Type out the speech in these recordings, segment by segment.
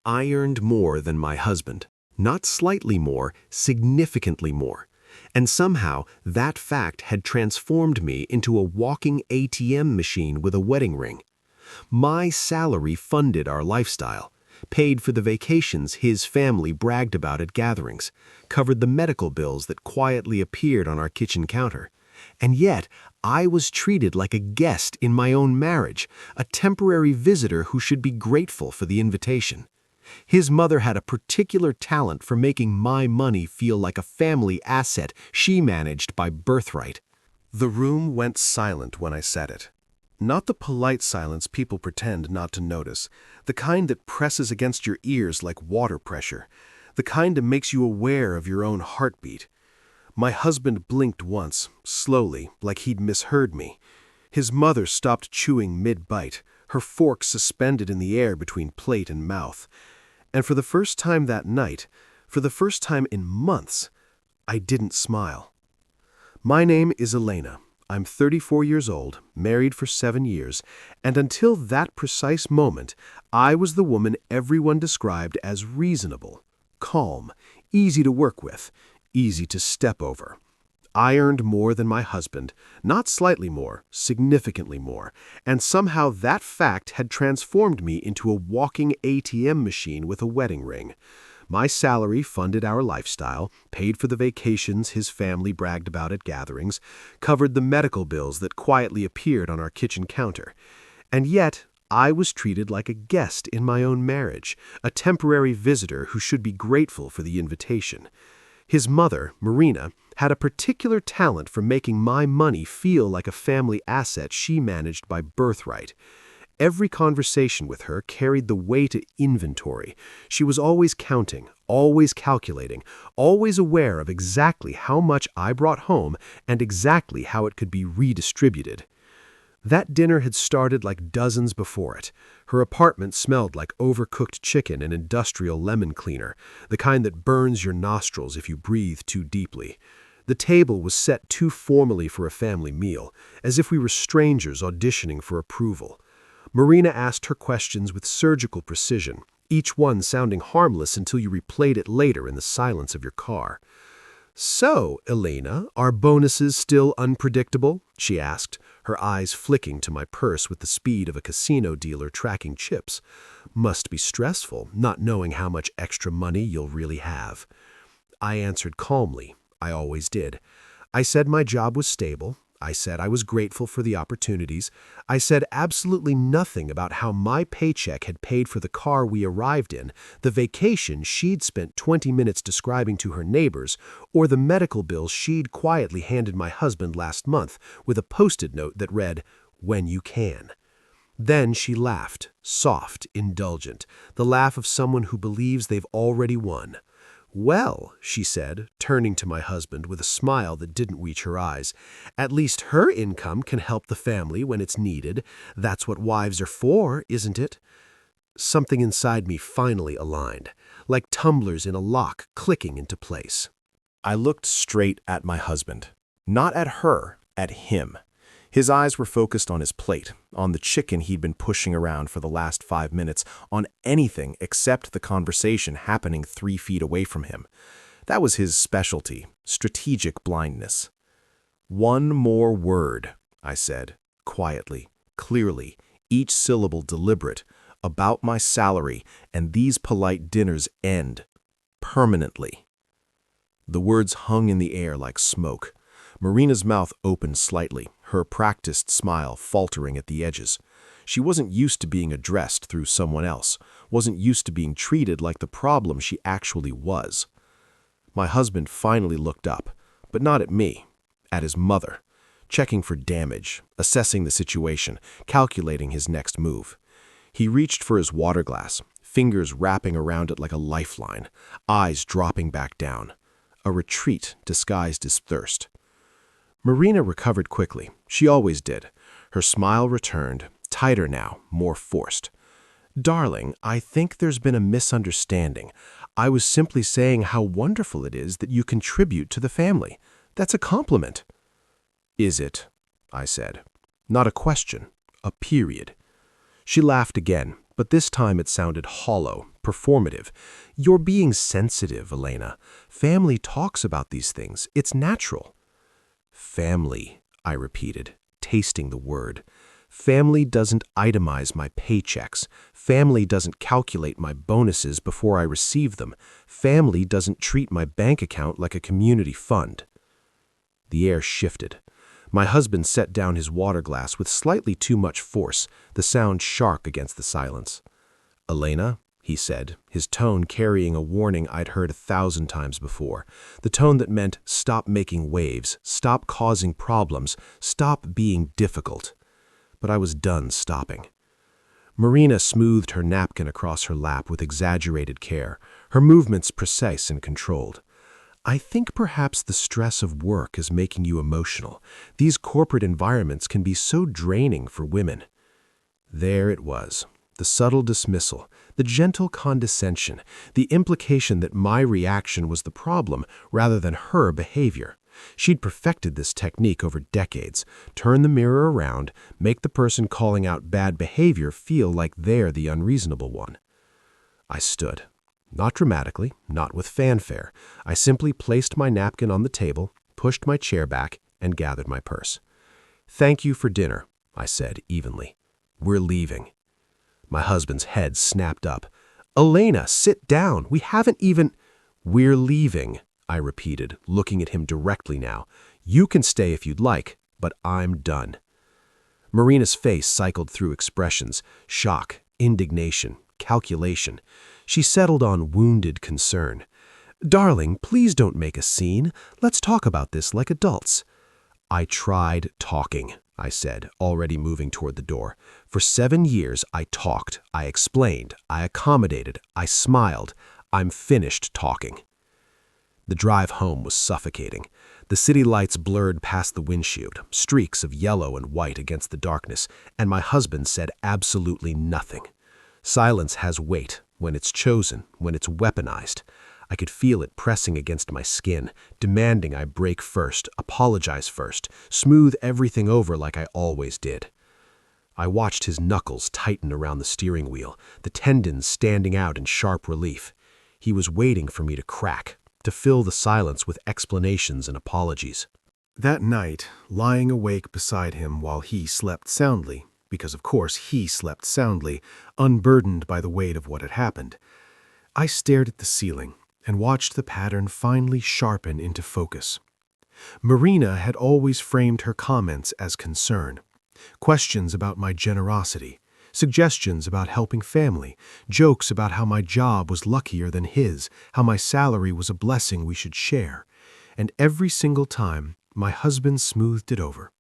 I earned more than my husband. Not slightly more, significantly more. And somehow, that fact had transformed me into a walking ATM machine with a wedding ring. My salary funded our lifestyle, paid for the vacations his family bragged about at gatherings, covered the medical bills that quietly appeared on our kitchen counter. And yet, I was treated like a guest in my own marriage, a temporary visitor who should be grateful for the invitation. His mother had a particular talent for making my money feel like a family asset she managed by birthright. The room went silent when I said it. Not the polite silence people pretend not to notice, the kind that presses against your ears like water pressure, the kind that makes you aware of your own heartbeat. My husband blinked once, slowly, like he'd misheard me. His mother stopped chewing mid-bite, her fork suspended in the air between plate and mouth. And for the first time that night, for the first time in months, I didn't smile. My name is Elena. I'm 34 years old, married for 7 years, and until that precise moment, I was the woman everyone described as reasonable, calm, easy to work with, easy to step over. I earned more than my husband, not slightly more, significantly more, and somehow that fact had transformed me into a walking ATM machine with a wedding ring. My salary funded our lifestyle, paid for the vacations his family bragged about at gatherings, covered the medical bills that quietly appeared on our kitchen counter. And yet, I was treated like a guest in my own marriage, a temporary visitor who should be grateful for the invitation. His mother, Marina, had a particular talent for making my money feel like a family asset she managed by birthright. Every conversation with her carried the weight of inventory. She was always counting, always calculating, always aware of exactly how much I brought home and exactly how it could be redistributed. That dinner had started like dozens before it. Her apartment smelled like overcooked chicken and industrial lemon cleaner, the kind that burns your nostrils if you breathe too deeply. The table was set too formally for a family meal, as if we were strangers auditioning for approval. Marina asked her questions with surgical precision, each one sounding harmless until you replayed it later in the silence of your car. "So, Elena, are bonuses still unpredictable?" she asked, her eyes flicking to my purse with the speed of a casino dealer tracking chips. "Must be stressful, not knowing how much extra money you'll really have." I answered calmly. I always did. I said my job was stable. I said I was grateful for the opportunities. I said absolutely nothing about how my paycheck had paid for the car we arrived in, the vacation she'd spent 20 minutes describing to her neighbors, or the medical bills she'd quietly handed my husband last month with a post-it note that read, "When you can." Then she laughed, soft, indulgent, the laugh of someone who believes they've already won. "Well," she said, turning to my husband with a smile that didn't reach her eyes, "at least her income can help the family when it's needed. That's what wives are for, isn't it?" Something inside me finally aligned, like tumblers in a lock clicking into place. I looked straight at my husband. Not at her, at him. His eyes were focused on his plate, on the chicken he'd been pushing around for the last 5 minutes, on anything except the conversation happening 3 feet away from him. That was his specialty, strategic blindness. "One more word," I said, quietly, clearly, each syllable deliberate, "about my salary, and these polite dinners end. Permanently." The words hung in the air like smoke. Marina's mouth opened slightly, her practiced smile faltering at the edges. She wasn't used to being addressed through someone else, wasn't used to being treated like the problem she actually was. My husband finally looked up, but not at me, at his mother, checking for damage, assessing the situation, calculating his next move. He reached for his water glass, fingers wrapping around it like a lifeline, eyes dropping back down. A retreat disguised as thirst. Marina recovered quickly. She always did. Her smile returned, tighter now, more forced. "Darling, I think there's been a misunderstanding. I was simply saying how wonderful it is that you contribute to the family. That's a compliment." "Is it?" I said. Not a question, a period. She laughed again, but this time it sounded hollow, performative. You're being sensitive, Elena. Family talks about these things. It's natural. Family, I repeated, tasting the word. Family doesn't itemize my paychecks. Family doesn't calculate my bonuses before I receive them. Family doesn't treat my bank account like a community fund. The air shifted. My husband set down his water glass with slightly too much force, the sound sharp against the silence. "Elena," he said, his tone carrying a warning I'd heard 1,000 times before, the tone that meant stop making waves, stop causing problems, stop being difficult. But I was done stopping. Marina smoothed her napkin across her lap with exaggerated care, her movements precise and controlled. "I think perhaps the stress of work is making you emotional. These corporate environments can be so draining for women." There it was, the subtle dismissal, the gentle condescension, the implication that my reaction was the problem rather than her behavior. She'd perfected this technique over decades. Turn the mirror around, make the person calling out bad behavior feel like they're the unreasonable one. I stood. Not dramatically, not with fanfare. I simply placed my napkin on the table, pushed my chair back, and gathered my purse. "Thank you for dinner," I said evenly. "We're leaving." My husband's head snapped up. "Elena, sit down. We haven't even—" "We're leaving," I repeated, looking at him directly now. "You can stay if you'd like, but I'm done." Marina's face cycled through expressions: shock, indignation, calculation. She settled on wounded concern. "Darling, please don't make a scene. Let's talk about this like adults." "I tried talking," I said, already moving toward the door. "For 7 years, I talked, I explained, I accommodated, I smiled. I'm finished talking." The drive home was suffocating. The city lights blurred past the windshield, streaks of yellow and white against the darkness, and my husband said absolutely nothing. Silence has weight, when it's chosen, when it's weaponized. I could feel it pressing against my skin, demanding I break first, apologize first, smooth everything over like I always did. I watched his knuckles tighten around the steering wheel, the tendons standing out in sharp relief. He was waiting for me to crack, to fill the silence with explanations and apologies. That night, lying awake beside him while he slept soundly, because of course he slept soundly, unburdened by the weight of what had happened, I stared at the ceiling and watched the pattern finally sharpen into focus. Marina had always framed her comments as concern. Questions about my generosity, suggestions about helping family, jokes about how my job was luckier than his, how my salary was a blessing we should share. And every single time, my husband smoothed it over,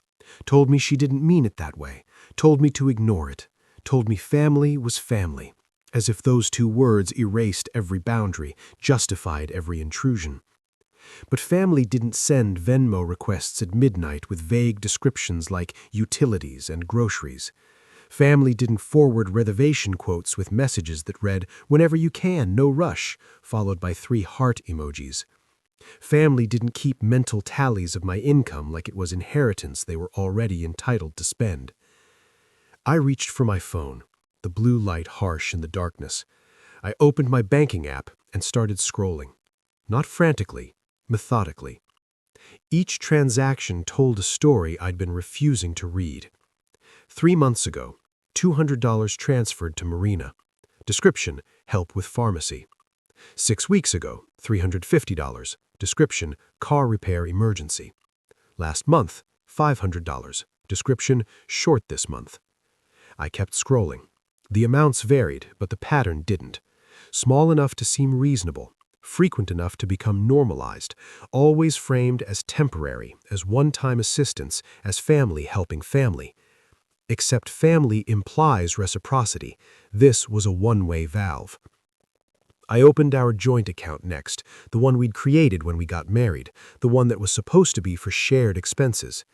told me she didn't mean it that way, told me to ignore it, told me family was family, as if those 2 words erased every boundary, justified every intrusion. But family didn't send Venmo requests at midnight with vague descriptions like utilities and groceries. Family didn't forward reservation quotes with messages that read, "Whenever you can, no rush," followed by 3 heart emojis. Family didn't keep mental tallies of my income like it was inheritance they were already entitled to spend. I reached for my phone, the blue light harsh in the darkness. I opened my banking app and started scrolling. Not frantically, methodically. Each transaction told a story I'd been refusing to read. 3 months ago, $200 transferred to Marina. Description: help with pharmacy. 6 weeks ago, $350. Description: car repair emergency. Last month, $500. Description: short this month. I kept scrolling. The amounts varied, but the pattern didn't. Small enough to seem reasonable, frequent enough to become normalized, always framed as temporary, as one-time assistance, as family helping family. Except family implies reciprocity. This was a one-way valve. I opened our joint account next, the one we'd created when we got married, the one that was supposed to be for shared expenses.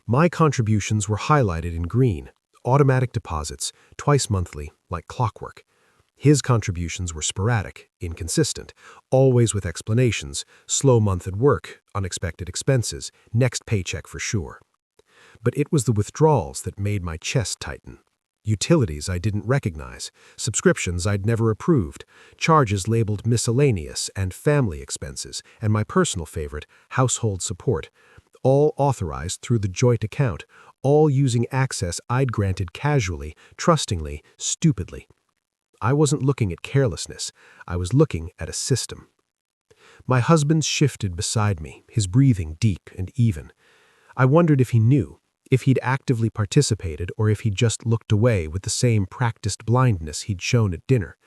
My contributions were highlighted in green, automatic deposits, twice monthly, like clockwork. His contributions were sporadic, inconsistent, always with explanations: slow month at work, unexpected expenses, next paycheck for sure. But it was the withdrawals that made my chest tighten. Utilities I didn't recognize, subscriptions I'd never approved, charges labeled miscellaneous and family expenses, and my personal favorite, household support, all authorized through the joint account, all using access I'd granted casually, trustingly, stupidly. I wasn't looking at carelessness, I was looking at a system. My husband shifted beside me, his breathing deep and even. I wondered if he knew, if he'd actively participated or if he'd just looked away with the same practiced blindness he'd shown at dinner.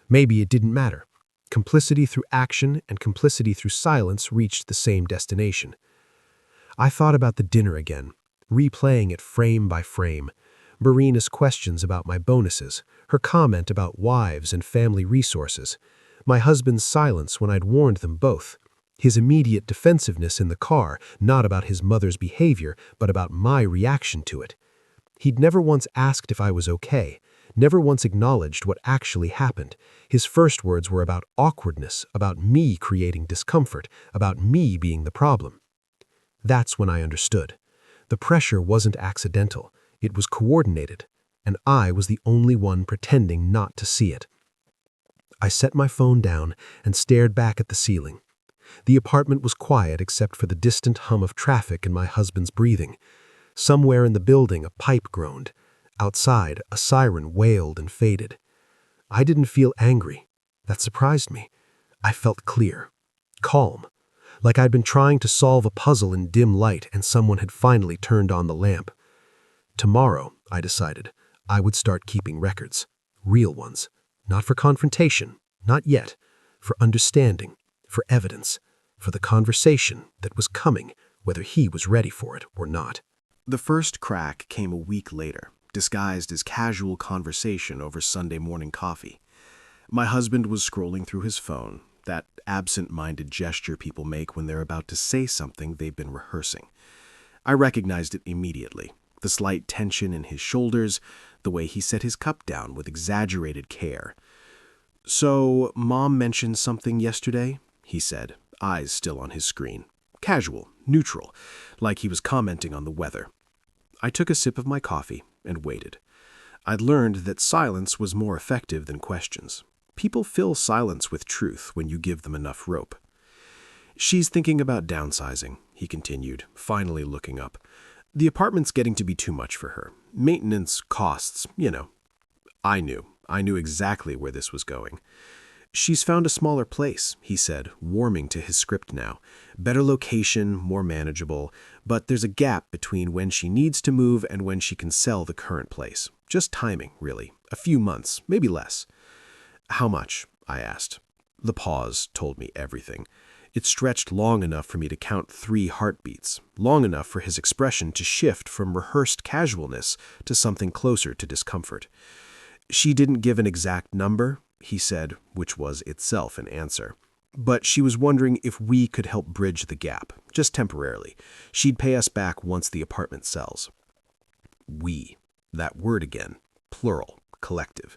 Maybe it didn't matter. Complicity through action and complicity through silence reached the same destination. I thought about the dinner again, replaying it frame by frame. Marina's questions about my bonuses, her comment about wives and family resources, my husband's silence when I'd warned them both, his immediate defensiveness in the car, not about his mother's behavior, but about my reaction to it. He'd never once asked if I was okay, never once acknowledged what actually happened. His first words were about awkwardness, about me creating discomfort, about me being the problem. That's when I understood. The pressure wasn't accidental, it was coordinated, and I was the only one pretending not to see it. I set my phone down and stared back at the ceiling. The apartment was quiet except for the distant hum of traffic and my husband's breathing. Somewhere in the building a pipe groaned. Outside, a siren wailed and faded. I didn't feel angry. That surprised me. I felt clear, calm, like I'd been trying to solve a puzzle in dim light and someone had finally turned on the lamp. Tomorrow, I decided, I would start keeping records. Real ones. Not for confrontation, not yet. For understanding, for evidence, for the conversation that was coming, whether he was ready for it or not. The first crack came a week later, disguised as casual conversation over Sunday morning coffee. My husband was scrolling through his phone, that absent-minded gesture people make when they're about to say something they've been rehearsing. I recognized it immediately. The slight tension in his shoulders, the way he set his cup down with exaggerated care. "So, Mom mentioned something yesterday?" he said, eyes still on his screen. Casual, neutral, like he was commenting on the weather. I took a sip of my coffee and waited. I'd learned that silence was more effective than questions. People fill silence with truth when you give them enough rope. "She's thinking about downsizing," he continued, finally looking up. "The apartment's getting to be too much for her. Maintenance, costs, you know." I knew exactly where this was going. "She's found a smaller place," he said, warming to his script now. "Better location, more manageable, but there's a gap between when she needs to move and when she can sell the current place. Just timing, really. A few months, maybe less." "How much?" I asked. The pause told me everything. It stretched long enough for me to count 3 heartbeats, long enough for his expression to shift from rehearsed casualness to something closer to discomfort. "She didn't give an exact number," he said, which was itself an answer. "But she was wondering if we could help bridge the gap, just temporarily. She'd pay us back once the apartment sells." We. That word again. Plural. Collective.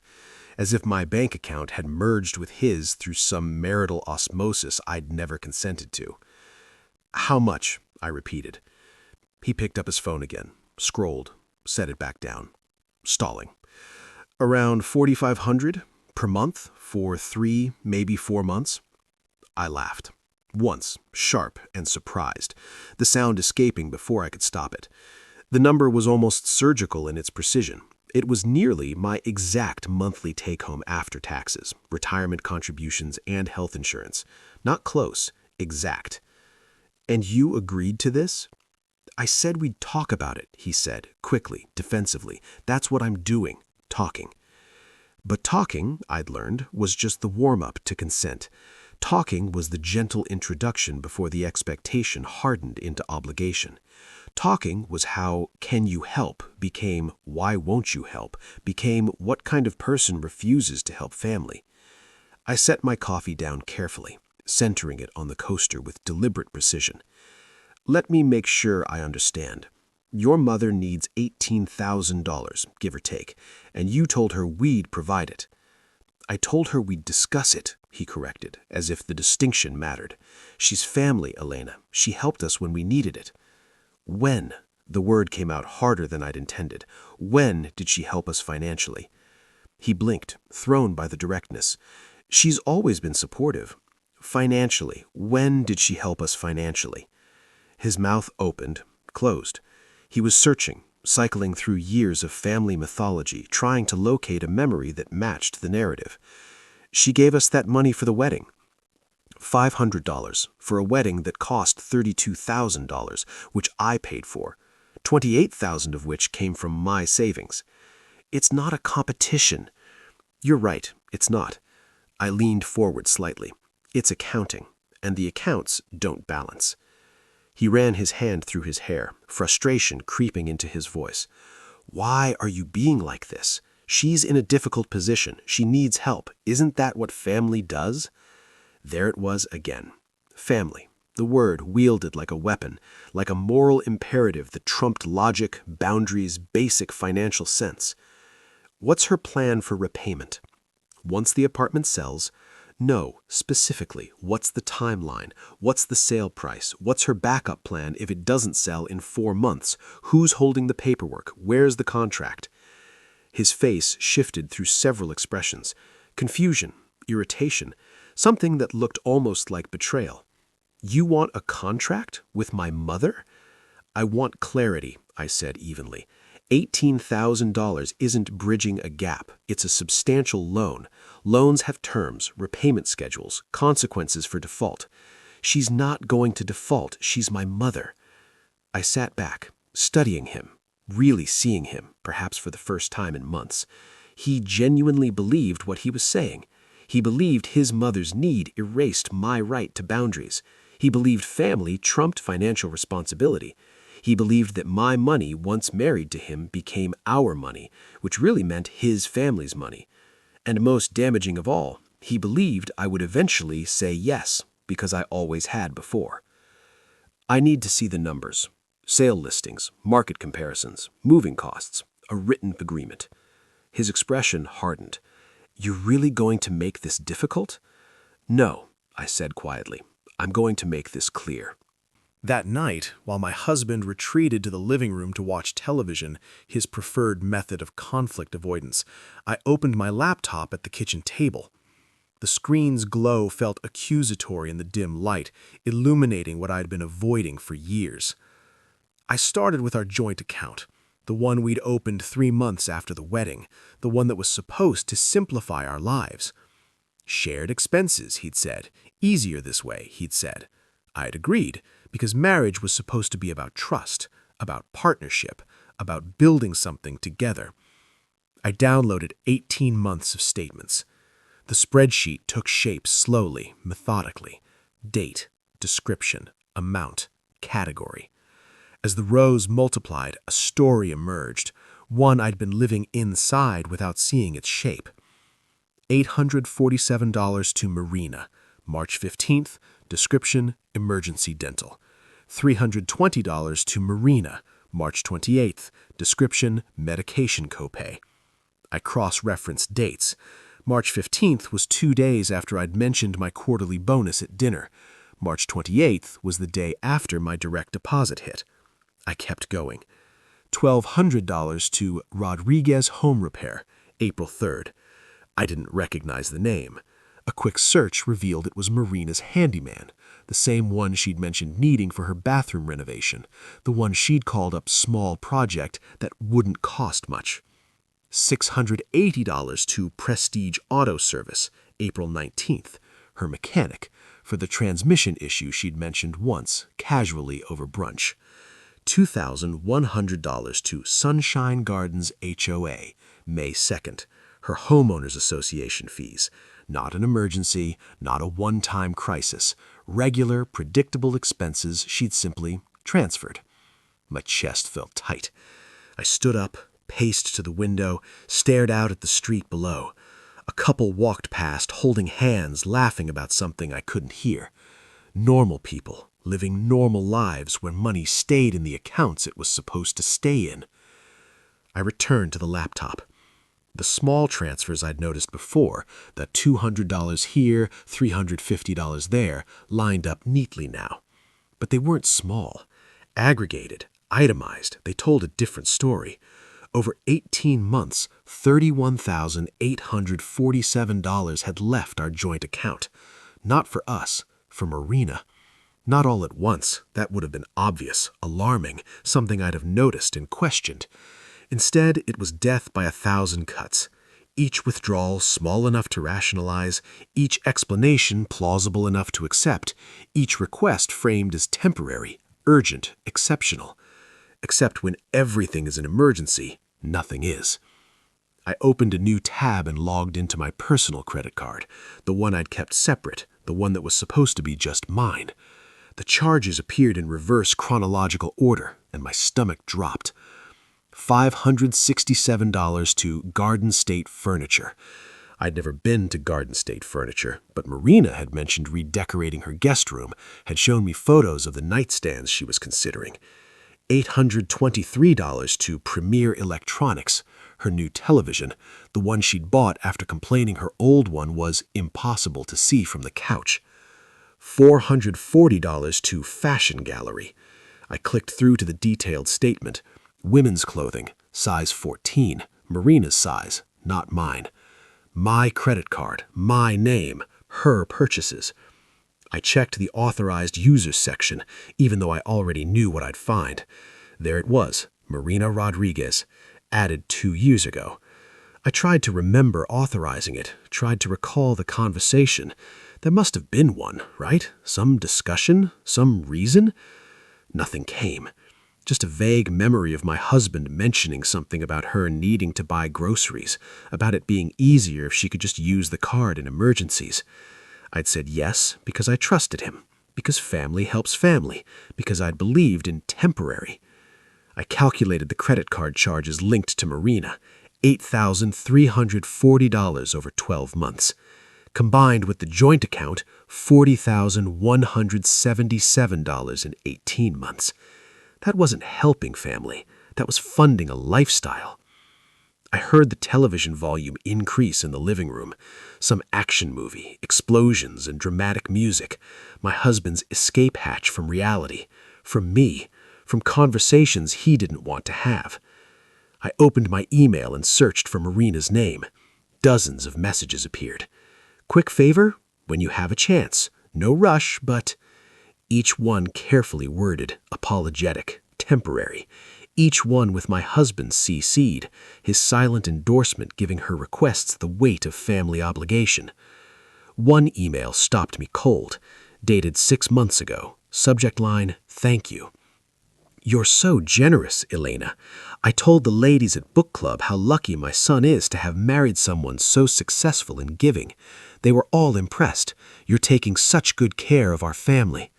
As if my bank account had merged with his through some marital osmosis I'd never consented to. "How much?" I repeated. He picked up his phone again, scrolled, set it back down. Stalling. "Around $4,500 per month for 3, maybe 4 months." I laughed. Once, sharp and surprised, the sound escaping before I could stop it. The number was almost surgical in its precision. It was nearly my exact monthly take-home after taxes, retirement contributions, and health insurance. Not close, exact. "And you agreed to this?" "I said we'd talk about it," he said, quickly, defensively. "That's what I'm doing, talking." But talking, I'd learned, was just the warm-up to consent. Talking was the gentle introduction before the expectation hardened into obligation. Talking was how "can you help" became "why won't you help," became "what kind of person refuses to help family." I set my coffee down carefully, centering it on the coaster with deliberate precision. "Let me make sure I understand. Your mother needs $18,000, give or take, and you told her we'd provide it." "I told her we'd discuss it," he corrected, as if the distinction mattered. "She's family, Elena. She helped us when we needed it." "When?" The word came out harder than I'd intended. When did she help us financially? He blinked, thrown by the directness. She's always been supportive. Financially. When did she help us financially? His mouth opened, closed. He was searching, cycling through years of family mythology, trying to locate a memory that matched the narrative. She gave us that money for the wedding. $500 for a wedding that cost $32,000, which I paid for, $28,000 of which came from my savings. It's not a competition. You're right, it's not. I leaned forward slightly. It's accounting, and the accounts don't balance. He ran his hand through his hair, frustration creeping into his voice. Why are you being like this? She's in a difficult position. She needs help. Isn't that what family does? There it was again. Family. The word wielded like a weapon, like a moral imperative that trumped logic, boundaries, basic financial sense. What's her plan for repayment? Once the apartment sells? No, specifically, what's the timeline? What's the sale price? What's her backup plan if it doesn't sell in 4 months? Who's holding the paperwork? Where's the contract? His face shifted through several expressions. Confusion, irritation, something that looked almost like betrayal. You want a contract with my mother? I want clarity, I said evenly. $18,000 isn't bridging a gap. It's a substantial loan. Loans have terms, repayment schedules, consequences for default. She's not going to default. She's my mother. I sat back, studying him, really seeing him, perhaps for the first time in months. He genuinely believed what he was saying. He believed his mother's need erased my right to boundaries. He believed family trumped financial responsibility. He believed that my money, once married to him, became our money, which really meant his family's money. And most damaging of all, he believed I would eventually say yes, because I always had before. I need to see the numbers. Sale listings, market comparisons, moving costs, a written agreement. His expression hardened. You're really going to make this difficult? No, I said quietly. I'm going to make this clear. That night, while my husband retreated to the living room to watch television, his preferred method of conflict avoidance, I opened my laptop at the kitchen table. The screen's glow felt accusatory in the dim light, illuminating what I'd been avoiding for years. I started with our joint account, the one we'd opened 3 months after the wedding, the one that was supposed to simplify our lives. Shared expenses, he'd said. Easier this way, he'd said. I'd agreed, because marriage was supposed to be about trust, about partnership, about building something together. I downloaded 18 months of statements. The spreadsheet took shape slowly, methodically. Date, description, amount, category. As the rows multiplied, a story emerged, one I'd been living inside without seeing its shape. $847 to Marina, March 15th, description, emergency dental. $320 to Marina, March 28th, description, medication copay. I cross-referenced dates. March 15th was 2 days after I'd mentioned my quarterly bonus at dinner. March 28th was the day after my direct deposit hit. I kept going. $1,200 to Rodriguez Home Repair, April 3rd. I didn't recognize the name. A quick search revealed it was Marina's handyman, the same one she'd mentioned needing for her bathroom renovation, the one she'd called up small project that wouldn't cost much. $680 to Prestige Auto Service, April 19th, her mechanic, for the transmission issue she'd mentioned once, casually over brunch. $2,100 to Sunshine Gardens HOA, May 2nd, her homeowners association fees. Not an emergency, not a one-time crisis. Regular, predictable expenses she'd simply transferred. My chest felt tight. I stood up, paced to the window, stared out at the street below. A couple walked past, holding hands, laughing about something I couldn't hear. Normal people, living normal lives where money stayed in the accounts it was supposed to stay in. I returned to the laptop. The small transfers I'd noticed before, that $200 here, $350 there, lined up neatly now. But they weren't small. Aggregated, itemized. They told a different story. Over 18 months, $31,847 had left our joint account. Not for us, for Marina. Not all at once. That would have been obvious, alarming, something I'd have noticed and questioned. Instead, it was death by 1,000 cuts. Each withdrawal small enough to rationalize, each explanation plausible enough to accept, each request framed as temporary, urgent, exceptional. Except when everything is an emergency, nothing is. I opened a new tab and logged into my personal credit card, the one I'd kept separate, the one that was supposed to be just mine. The charges appeared in reverse chronological order, and my stomach dropped. $567 to Garden State Furniture. I'd never been to Garden State Furniture, but Marina had mentioned redecorating her guest room, had shown me photos of the nightstands she was considering. $823 to Premier Electronics, her new television, the one she'd bought after complaining her old one was impossible to see from the couch. $440 to Fashion Gallery. I clicked through to the detailed statement. Women's clothing, size 14, Marina's size, not mine. My credit card, my name, her purchases. I checked the authorized users section, even though I already knew what I'd find. There it was, Marina Rodriguez, added 2 years ago. I tried to remember authorizing it, tried to recall the conversation. There must have been one, right? Some discussion, some reason? Nothing came. Just a vague memory of my husband mentioning something about her needing to buy groceries, about it being easier if she could just use the card in emergencies. I'd said yes because I trusted him, because family helps family, because I'd believed in temporary. I calculated the credit card charges linked to Marina, $8,340 over 12 months. Combined with the joint account, $40,177 in 18 months. That wasn't helping family. That was funding a lifestyle. I heard the television volume increase in the living room. Some action movie, explosions and dramatic music. My husband's escape hatch from reality. From me. From conversations he didn't want to have. I opened my email and searched for Marina's name. Dozens of messages appeared. Quick favor? When you have a chance. No rush, but... Each one carefully worded, apologetic, temporary. Each one with my husband CC'd, his silent endorsement giving her requests the weight of family obligation. One email stopped me cold, dated 6 months ago. Subject line, thank you. You're so generous, Elena. I told the ladies at book club how lucky my son is to have married someone so successful in giving. They were all impressed. You're taking such good care of our family.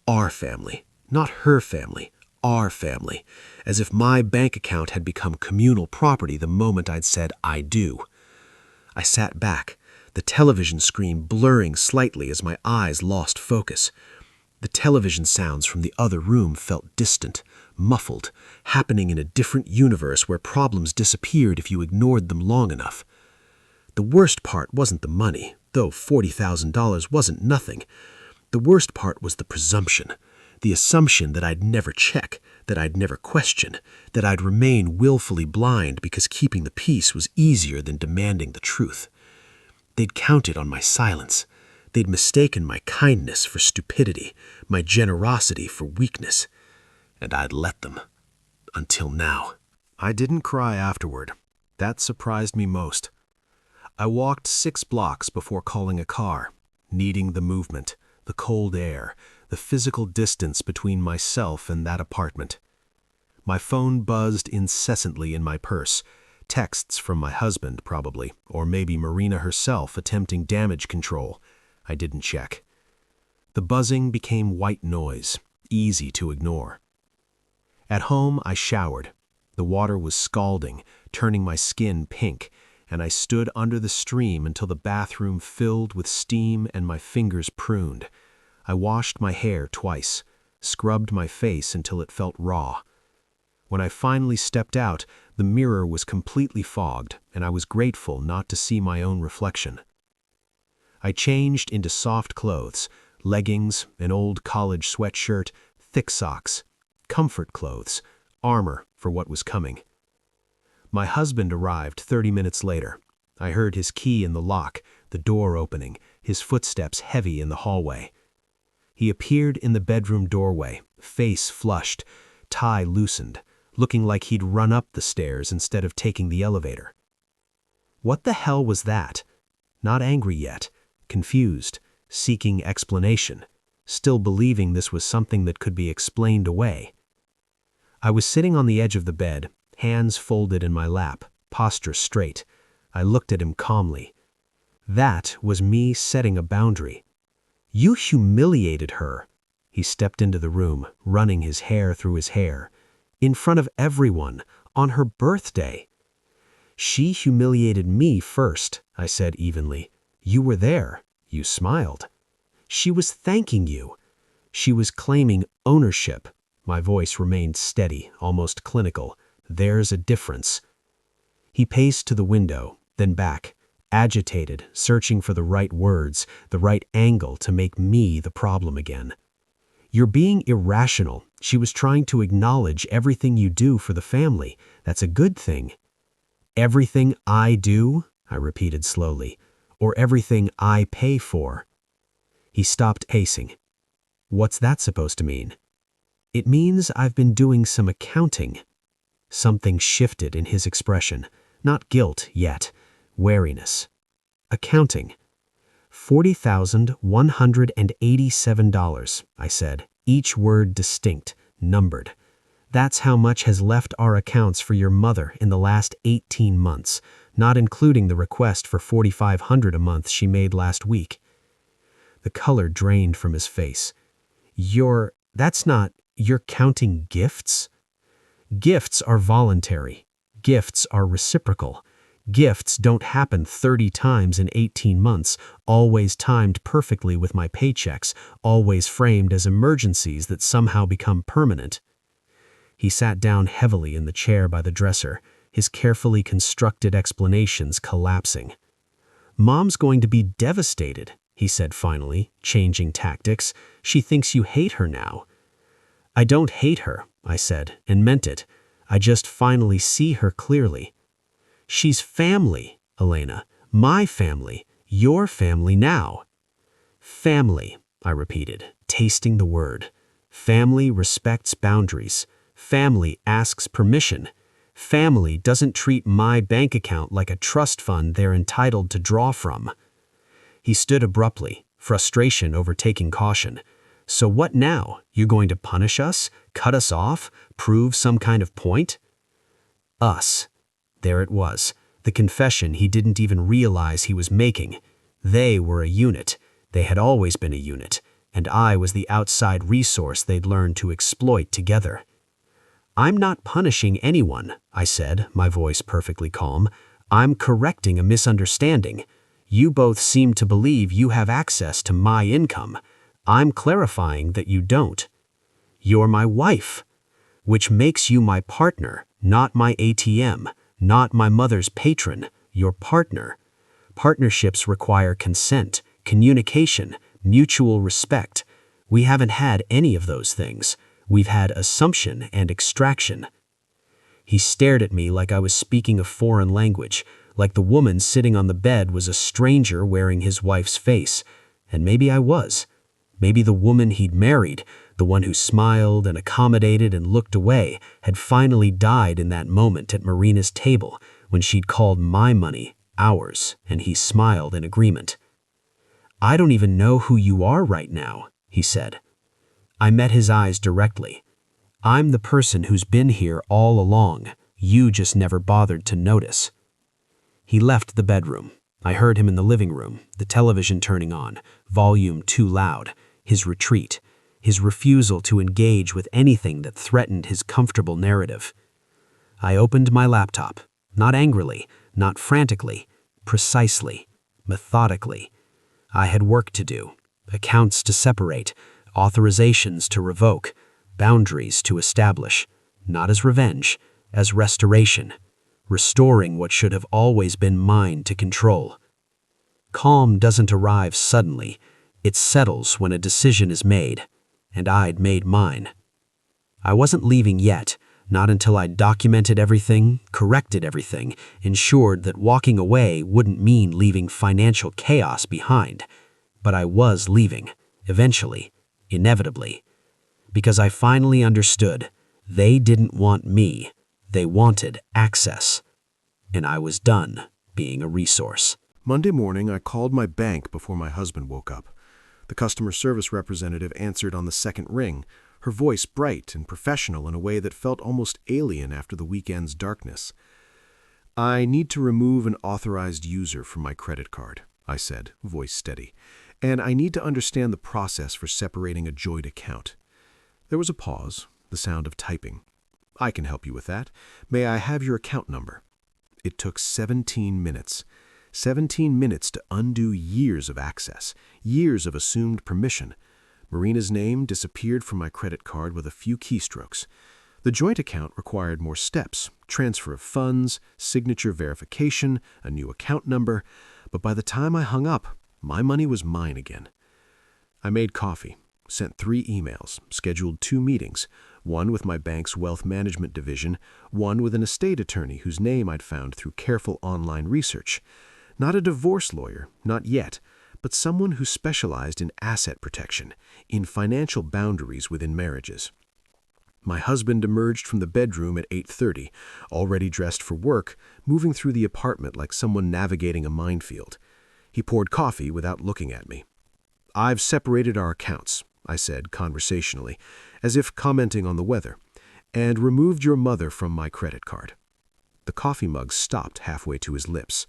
Our family, not her family, our family, as if my bank account had become communal property the moment I'd said I do. I sat back, the television screen blurring slightly as my eyes lost focus. The television sounds from the other room felt distant, muffled, happening in a different universe where problems disappeared if you ignored them long enough. The worst part wasn't the money, though $40,000 wasn't nothing. The worst part was the presumption, the assumption that I'd never check, that I'd never question, that I'd remain willfully blind because keeping the peace was easier than demanding the truth. They'd counted on my silence. They'd mistaken my kindness for stupidity, my generosity for weakness. And I'd let them. Until now. I didn't cry afterward. That surprised me most. I walked 6 blocks before calling a car, needing the movement, the cold air, the physical distance between myself and that apartment. My phone buzzed incessantly in my purse, texts from my husband probably, or maybe Marina herself attempting damage control. I didn't check. The buzzing became white noise, easy to ignore. At home, I showered. The water was scalding, turning my skin pink, and I stood under the stream until the bathroom filled with steam and my fingers pruned. I washed my hair twice, scrubbed my face until it felt raw. When I finally stepped out, the mirror was completely fogged, and I was grateful not to see my own reflection. I changed into soft clothes, leggings, an old college sweatshirt, thick socks. comfort clothes, armor for what was coming. My husband arrived 30 minutes later. I heard his key in the lock, the door opening, his footsteps heavy in the hallway. He appeared in the bedroom doorway, face flushed, tie loosened, looking like he'd run up the stairs instead of taking the elevator. What the hell was that? Not angry yet, confused, seeking explanation, still believing this was something that could be explained away. I was sitting on the edge of the bed, hands folded in my lap, posture straight. I looked at him calmly. That was me setting a boundary. You humiliated her. He stepped into the room, running his hair through his hair. In front of everyone, on her birthday. She humiliated me first, I said evenly. You were there. You smiled. She was thanking you. She was claiming ownership. My voice remained steady, almost clinical. There's a difference. He paced to the window, then back, agitated, searching for the right words, the right angle to make me the problem again. You're being irrational. She was trying to acknowledge everything you do for the family. That's a good thing. Everything I do, I repeated slowly, or everything I pay for. He stopped pacing. What's that supposed to mean? It means I've been doing some accounting. Something shifted in his expression. Not guilt yet, wariness. Accounting. $40,187, I said, each word distinct, numbered. That's how much has left our accounts for your mother in the last 18 months, not including the request for $4,500 a month she made last week. The color drained from his face. You're counting gifts? Gifts are voluntary. Gifts are reciprocal. Gifts don't happen 30 times in 18 months, always timed perfectly with my paychecks, always framed as emergencies that somehow become permanent. He sat down heavily in the chair by the dresser, his carefully constructed explanations collapsing. Mom's going to be devastated, he said finally, changing tactics. She thinks you hate her now. I don't hate her, I said, and meant it. I just finally see her clearly. She's family, Elena. My family. Your family now. Family, I repeated, tasting the word. Family respects boundaries. Family asks permission. Family doesn't treat my bank account like a trust fund they're entitled to draw from. He stood abruptly, frustration overtaking caution. So what now? You're going to punish us? Cut us off? Prove some kind of point? Us. There it was, the confession he didn't even realize he was making. They were a unit. They had always been a unit, and I was the outside resource they'd learned to exploit together. I'm not punishing anyone, I said, my voice perfectly calm. I'm correcting a misunderstanding. You both seem to believe you have access to my income. I'm clarifying that you don't. You're my wife, which makes you my partner, not my ATM, not my mother's patron, your partner. Partnerships require consent, communication, mutual respect. We haven't had any of those things. We've had assumption and extraction. He stared at me like I was speaking a foreign language, like the woman sitting on the bed was a stranger wearing his wife's face. And maybe I was. Maybe the woman he'd married, the one who smiled and accommodated and looked away, had finally died in that moment at Marina's table when she'd called my money ours, and he smiled in agreement. I don't even know who you are right now, he said. I met his eyes directly. I'm the person who's been here all along. You just never bothered to notice. He left the bedroom. I heard him in the living room, the television turning on, volume too loud, his retreat, his refusal to engage with anything that threatened his comfortable narrative. I opened my laptop, not angrily, not frantically, precisely, methodically. I had work to do, accounts to separate, authorizations to revoke, boundaries to establish, not as revenge, as restoration, restoring what should have always been mine to control. Calm doesn't arrive suddenly. It settles when a decision is made, and I'd made mine. I wasn't leaving yet, not until I'd documented everything, corrected everything, ensured that walking away wouldn't mean leaving financial chaos behind. But I was leaving, eventually, inevitably, because I finally understood they didn't want me, they wanted access, and I was done being a resource. Monday morning, I called my bank before my husband woke up. The customer service representative answered on the second ring, her voice bright and professional in a way that felt almost alien after the weekend's darkness. "I need to remove an authorized user from my credit card," I said, voice steady, "and I need to understand the process for separating a joint account." There was a pause, the sound of typing. "I can help you with that. May I have your account number?" It took 17 minutes. 17 minutes to undo years of access, years of assumed permission. Marina's name disappeared from my credit card with a few keystrokes. The joint account required more steps, transfer of funds, signature verification, a new account number, but by the time I hung up, my money was mine again. I made coffee, sent 3 emails, scheduled 2 meetings, one with my bank's wealth management division, one with an estate attorney whose name I'd found through careful online research. Not a divorce lawyer, not yet, but someone who specialized in asset protection, in financial boundaries within marriages. My husband emerged from the bedroom at 8:30, already dressed for work, moving through the apartment like someone navigating a minefield. He poured coffee without looking at me. "I've separated our accounts," I said conversationally, as if commenting on the weather, "and removed your mother from my credit card." The coffee mug stopped halfway to his lips.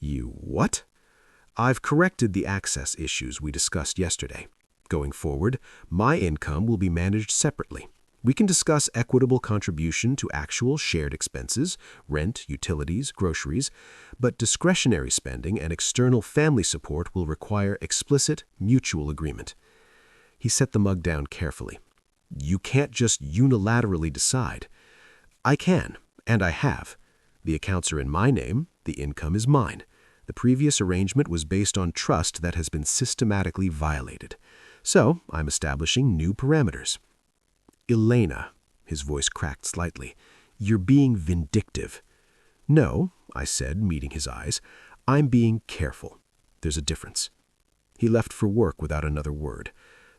"You what?" "I've corrected the access issues we discussed yesterday. Going forward, my income will be managed separately. We can discuss equitable contribution to actual shared expenses, rent, utilities, groceries, but discretionary spending and external family support will require explicit, mutual agreement." He set the mug down carefully. "You can't just unilaterally decide." "I can, and I have. The accounts are in my name, the income is mine. The previous arrangement was based on trust that has been systematically violated. So I'm establishing new parameters." "Elena," his voice cracked slightly, "you're being vindictive." "No," I said, meeting his eyes, "I'm being careful. There's a difference." He left for work without another word.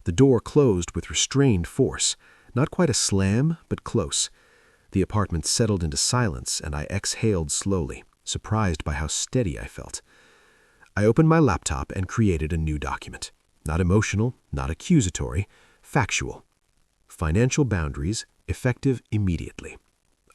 The door closed with restrained force, not quite a slam, but close. The apartment settled into silence, and I exhaled slowly, surprised by how steady I felt. I opened my laptop and created a new document. Not emotional, not accusatory, factual. Financial boundaries, effective immediately.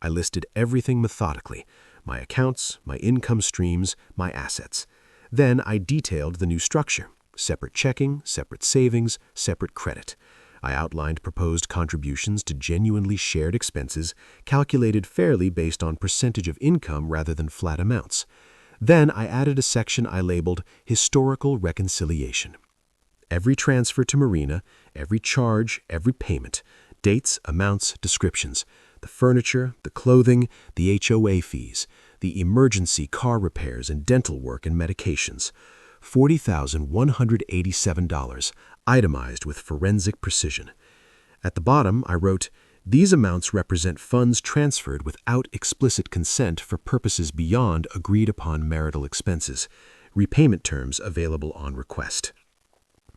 I listed everything methodically, my accounts, my income streams, my assets. Then I detailed the new structure, separate checking, separate savings, separate credit. I outlined proposed contributions to genuinely shared expenses, calculated fairly based on percentage of income rather than flat amounts. Then I added a section I labeled Historical Reconciliation. Every transfer to Marina, every charge, every payment, dates, amounts, descriptions, the furniture, the clothing, the HOA fees, the emergency car repairs and dental work and medications. $40,187, itemized with forensic precision. At the bottom, I wrote, "These amounts represent funds transferred without explicit consent for purposes beyond agreed-upon marital expenses. Repayment terms available on request."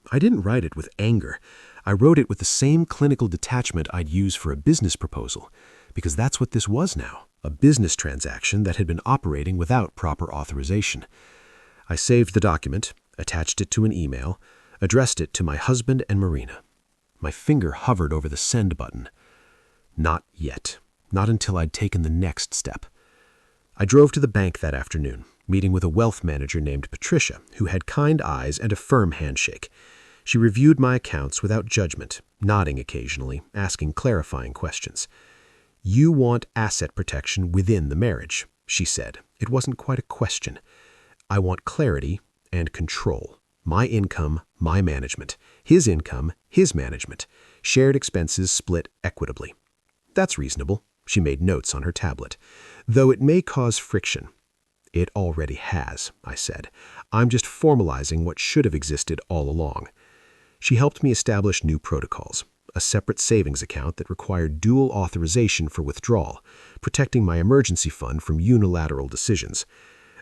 I didn't write it with anger. I wrote it with the same clinical detachment I'd use for a business proposal, because that's what this was now, a business transaction that had been operating without proper authorization. I saved the document, attached it to an email, addressed it to my husband and Marina. My finger hovered over the send button. Not yet. Not until I'd taken the next step. I drove to the bank that afternoon, meeting with a wealth manager named Patricia, who had kind eyes and a firm handshake. She reviewed my accounts without judgment, nodding occasionally, asking clarifying questions. "You want asset protection within the marriage," she said. It wasn't quite a question. "I want clarity and control. My income, my management. His income, his management. Shared expenses split equitably." "That's reasonable." She made notes on her tablet. "Though it may cause friction." "It already has," I said. "I'm just formalizing what should have existed all along." She helped me establish new protocols. a separate savings account that required dual authorization for withdrawal, protecting my emergency fund from unilateral decisions,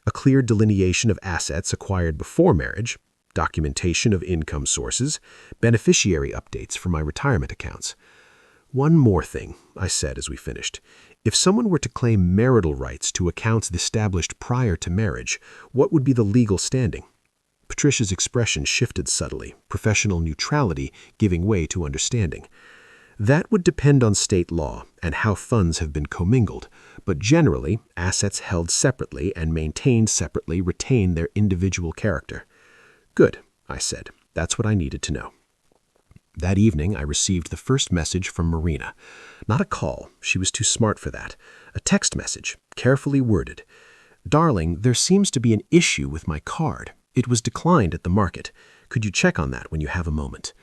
a clear delineation of assets acquired before marriage, documentation of income sources, beneficiary updates for my retirement accounts. One more thing, I said as we finished. If someone were to claim marital rights to accounts established prior to marriage, what would be the legal standing? Patricia's expression shifted subtly, professional neutrality giving way to understanding. That would depend on state law and how funds have been commingled, but generally, assets held separately and maintained separately retain their individual character. Good, I said. That's what I needed to know. That evening, I received the first message from Marina. Not a call, she was too smart for that. A text message, carefully worded. "Darling, there seems to be an issue with my card. It was declined at the market. Could you check on that when you have a moment?"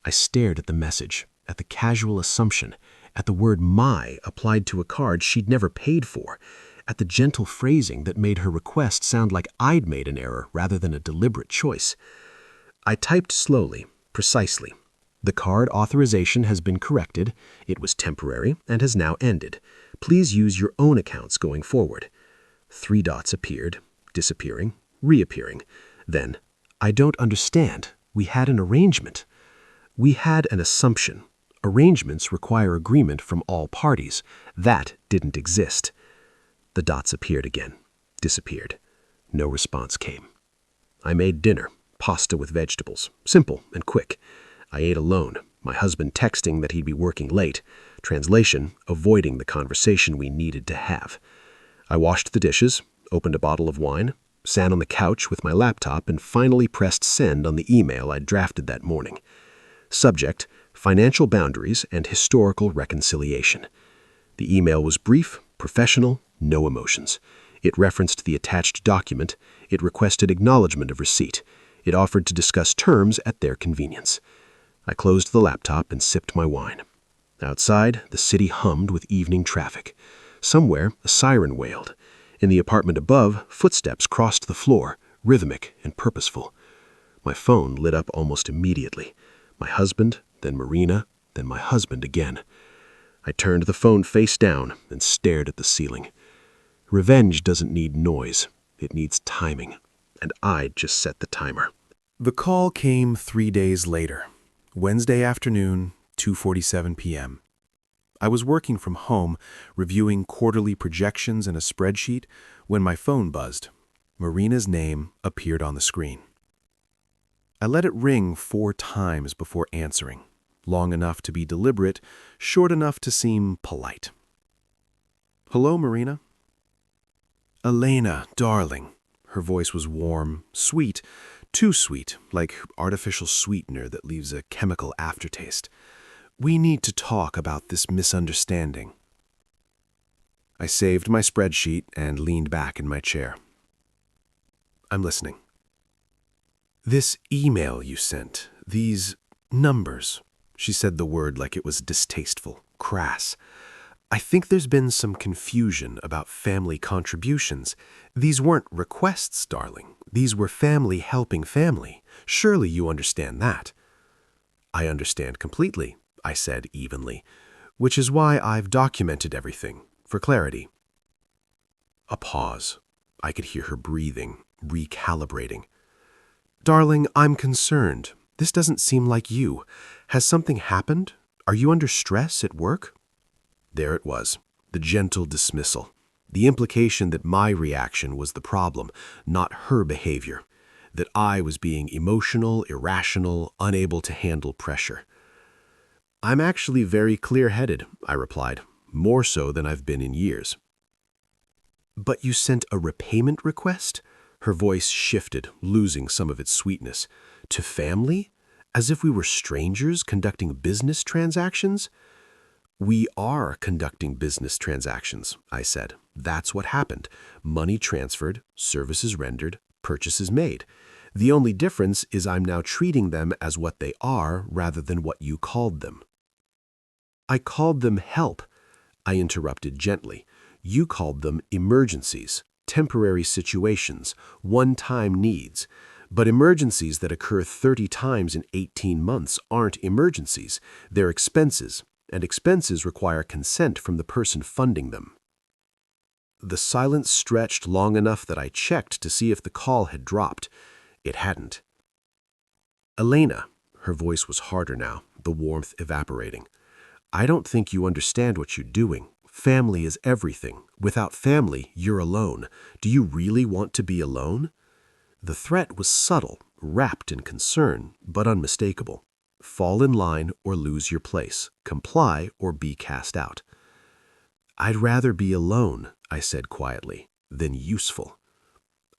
I stared at the message, at the casual assumption, at the word "my" applied to a card she'd never paid for, at the gentle phrasing that made her request sound like I'd made an error rather than a deliberate choice. I typed slowly, precisely. "The card authorization has been corrected. It was temporary and has now ended. Please use your own accounts going forward." 3 dots appeared, disappearing, reappearing. Then, "I don't understand. We had an arrangement." We had an assumption. Arrangements require agreement from all parties. That didn't exist. The dots appeared again, disappeared. No response came. I made dinner, pasta with vegetables, simple and quick. I ate alone, my husband texting that he'd be working late. Translation, avoiding the conversation we needed to have. I washed the dishes, opened a bottle of wine, sat on the couch with my laptop, and finally pressed send on the email I'd drafted that morning. Subject, financial boundaries and historical reconciliation. The email was brief, professional, no emotions. It referenced the attached document. It requested acknowledgement of receipt. It offered to discuss terms at their convenience. I closed the laptop and sipped my wine. Outside, the city hummed with evening traffic. Somewhere, a siren wailed. In the apartment above, footsteps crossed the floor, rhythmic and purposeful. My phone lit up almost immediately. My husband, then Marina, then my husband again. I turned the phone face down and stared at the ceiling. Revenge doesn't need noise. It needs timing. And I'd just set the timer. The call came 3 days later, Wednesday afternoon, 2:47 p.m. I was working from home, reviewing quarterly projections in a spreadsheet, when my phone buzzed. Marina's name appeared on the screen. I let it ring 4 times before answering, long enough to be deliberate, short enough to seem polite. "Hello, Marina?" "Elena, darling." Her voice was warm, sweet, too sweet, like artificial sweetener that leaves a chemical aftertaste. "We need to talk about this misunderstanding." I saved my spreadsheet and leaned back in my chair. "I'm listening." "This email you sent, these numbers," she said the word like it was distasteful, crass. "I think there's been some confusion about family contributions. These weren't requests, darling. These were family helping family. Surely you understand that." "I understand completely," I said evenly, "which is why I've documented everything, for clarity." A pause. I could hear her breathing, recalibrating. "Darling, I'm concerned. This doesn't seem like you. Has something happened? Are you under stress at work?" There it was, the gentle dismissal. The implication that my reaction was the problem, not her behavior. That I was being emotional, irrational, unable to handle pressure. "I'm actually very clear-headed," I replied, "more so than I've been in years." "But you sent a repayment request?" Her voice shifted, losing some of its sweetness. "To family? As if we were strangers conducting business transactions?" "We are conducting business transactions," I said. "That's what happened. Money transferred, services rendered, purchases made. The only difference is I'm now treating them as what they are rather than what you called them." "I called them help," I interrupted gently. "You called them emergencies, temporary situations, one-time needs. But emergencies that occur 30 times in 18 months aren't emergencies, they're expenses, and expenses require consent from the person funding them. The silence stretched long enough that I checked to see if the call had dropped. It hadn't. Elena, her voice was harder now, the warmth evaporating. I don't think you understand what you're doing. Family is everything. Without family, you're alone. Do you really want to be alone? The threat was subtle, wrapped in concern, but unmistakable. Fall in line or lose your place. Comply or be cast out. I'd rather be alone, I said quietly, than useful.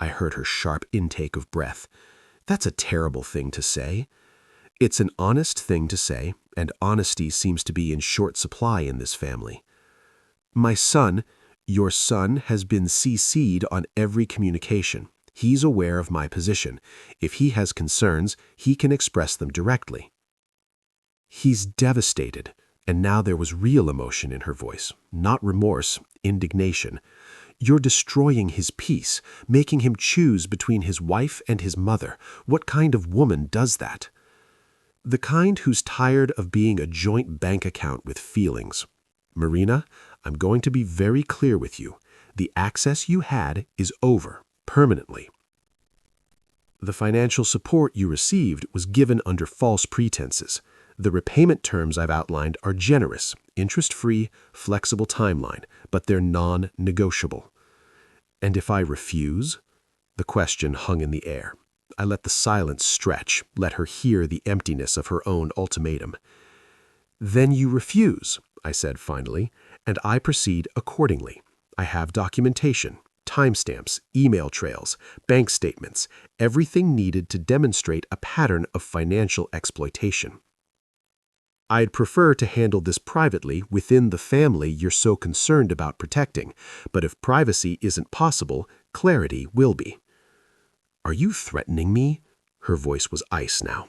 I heard her sharp intake of breath. That's a terrible thing to say. It's an honest thing to say, and honesty seems to be in short supply in this family. My son, your son, has been CC'd on every communication. He's aware of my position. If he has concerns, he can express them directly. He's devastated, and now there was real emotion in her voice, not remorse, indignation. You're destroying his peace, making him choose between his wife and his mother. What kind of woman does that? The kind who's tired of being a joint bank account with feelings. Marina, I'm going to be very clear with you. The access you had is over, permanently. The financial support you received was given under false pretenses. The repayment terms I've outlined are generous, interest-free, flexible timeline, but they're non-negotiable. And if I refuse? The question hung in the air. I let the silence stretch, let her hear the emptiness of her own ultimatum. Then you refuse, I said finally, and I proceed accordingly. I have documentation, timestamps, email trails, bank statements, everything needed to demonstrate a pattern of financial exploitation. I'd prefer to handle this privately within the family you're so concerned about protecting, but if privacy isn't possible, clarity will be. Are you threatening me? Her voice was ice now.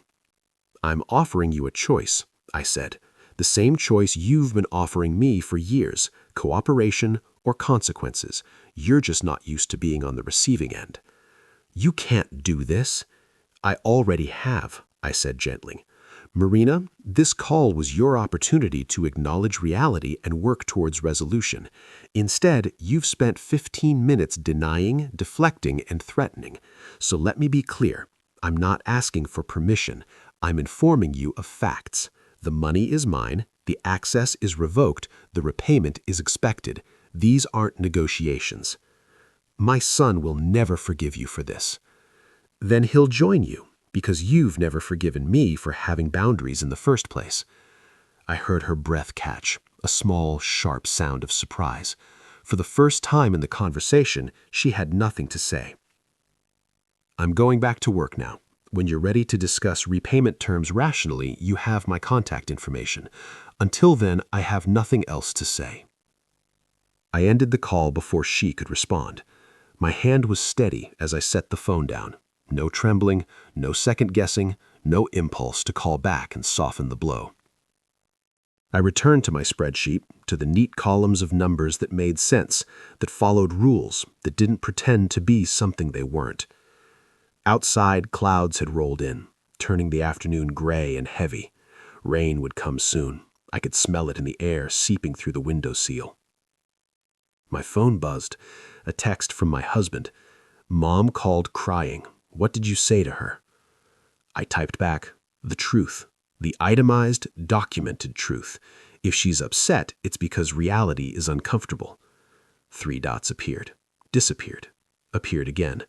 I'm offering you a choice, I said. The same choice you've been offering me for years, cooperation or consequences. You're just not used to being on the receiving end. You can't do this. I already have, I said gently. Marina, this call was your opportunity to acknowledge reality and work towards resolution. Instead, you've spent 15 minutes denying, deflecting, and threatening. So let me be clear. I'm not asking for permission. I'm informing you of facts. The money is mine, the access is revoked, the repayment is expected. These aren't negotiations. My son will never forgive you for this. Then he'll join you, because you've never forgiven me for having boundaries in the first place. I heard her breath catch, a small, sharp sound of surprise. For the first time in the conversation, she had nothing to say. I'm going back to work now. When you're ready to discuss repayment terms rationally, you have my contact information. Until then, I have nothing else to say. I ended the call before she could respond. My hand was steady as I set the phone down. No trembling, no second-guessing, no impulse to call back and soften the blow. I returned to my spreadsheet, to the neat columns of numbers that made sense, that followed rules, that didn't pretend to be something they weren't. Outside, clouds had rolled in, turning the afternoon gray and heavy. Rain would come soon. I could smell it in the air seeping through the windowsill. My phone buzzed, a text from my husband. Mom called crying. What did you say to her? I typed back, the truth, the itemized, documented truth. If she's upset, it's because reality is uncomfortable. 3 dots appeared, disappeared, appeared again.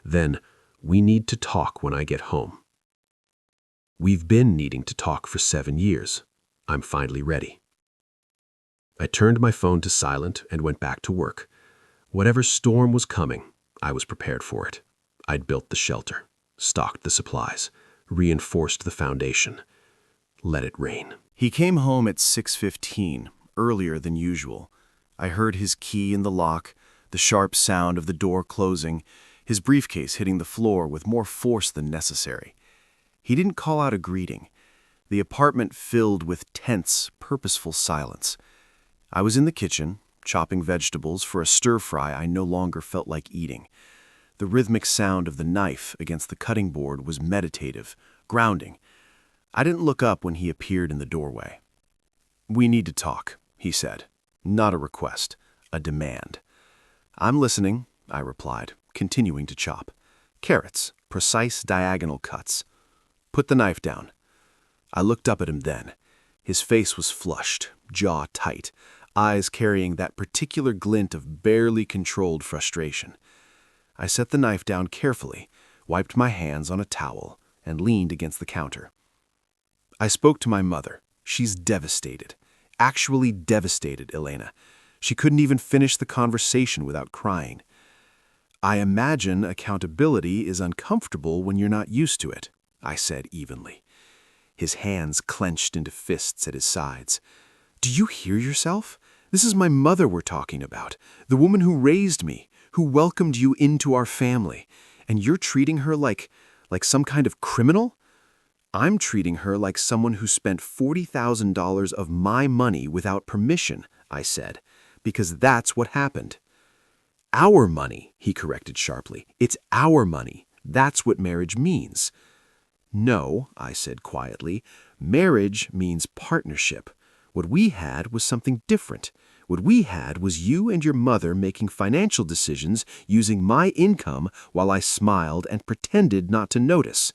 Then, we need to talk when I get home. We've been needing to talk for 7 years. I'm finally ready. I turned my phone to silent and went back to work. Whatever storm was coming, I was prepared for it. I'd built the shelter, stocked the supplies, reinforced the foundation. Let it rain. He came home at 6:15, earlier than usual. I heard his key in the lock, the sharp sound of the door closing, his briefcase hitting the floor with more force than necessary. He didn't call out a greeting. The apartment filled with tense, purposeful silence. I was in the kitchen, chopping vegetables for a stir-fry I no longer felt like eating. The The rhythmic sound of the knife against the cutting board was meditative, grounding. I didn't look up when he appeared in the doorway. "We need to talk," he said. Not a request, a demand. "I'm listening," I replied, continuing to chop. Carrots, precise diagonal cuts. "Put the knife down." I looked up at him then. His face was flushed, jaw tight, eyes carrying that particular glint of barely controlled frustration. I set the knife down carefully, wiped my hands on a towel, and leaned against the counter. "I spoke to my mother. She's devastated. Actually devastated, Elena. She couldn't even finish the conversation without crying. I imagine accountability is uncomfortable when you're not used to it," I said evenly. His hands clenched into fists at his sides. "Do you hear yourself? This is my mother we're talking about, the woman who raised me, who welcomed you into our family, and you're treating her like some kind of criminal? I'm treating her like someone who spent $40,000 of my money without permission," I said, "because that's what happened." "Our money," he corrected sharply. "It's our money. That's what marriage means." "No," I said quietly. "Marriage means partnership. What we had was something different. What we had was you and your mother making financial decisions using my income while I smiled and pretended not to notice."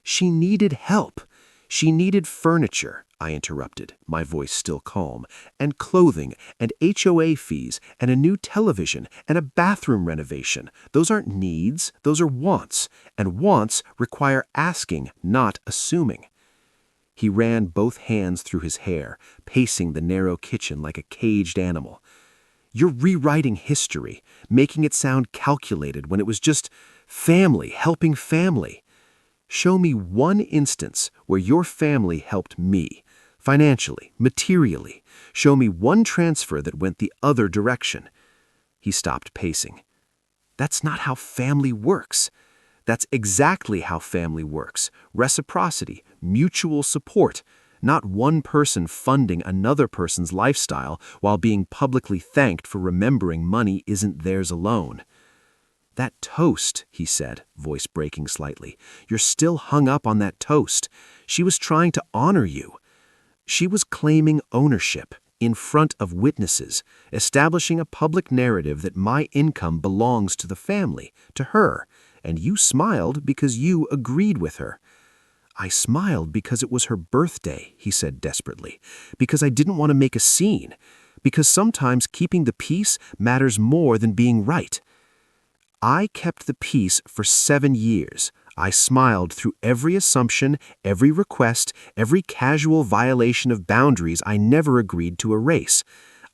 "She needed help. She needed furniture," I interrupted, my voice still calm, "and clothing, and HOA fees, and a new television, and a bathroom renovation. Those aren't needs, those are wants, and wants require asking, not assuming." He ran both hands through his hair, pacing the narrow kitchen like a caged animal. "You're rewriting history, making it sound calculated when it was just family helping family. Show me one instance where your family helped me, financially, materially. Show me one transfer that went the other direction." He stopped pacing. "That's not how family works." "That's exactly how family works. Reciprocity, mutual support, not one person funding another person's lifestyle while being publicly thanked for remembering money isn't theirs alone." "That toast," he said, voice breaking slightly. "You're still hung up on that toast. She was trying to honor you. She was claiming ownership in front of witnesses, establishing a public narrative that my income belongs to the family, to her, and you smiled because you agreed with her." "I smiled because it was her birthday," he said desperately, "because I didn't want to make a scene, because sometimes keeping the peace matters more than being right." "I kept the peace for 7 years. I smiled through every assumption, every request, every casual violation of boundaries I never agreed to erase.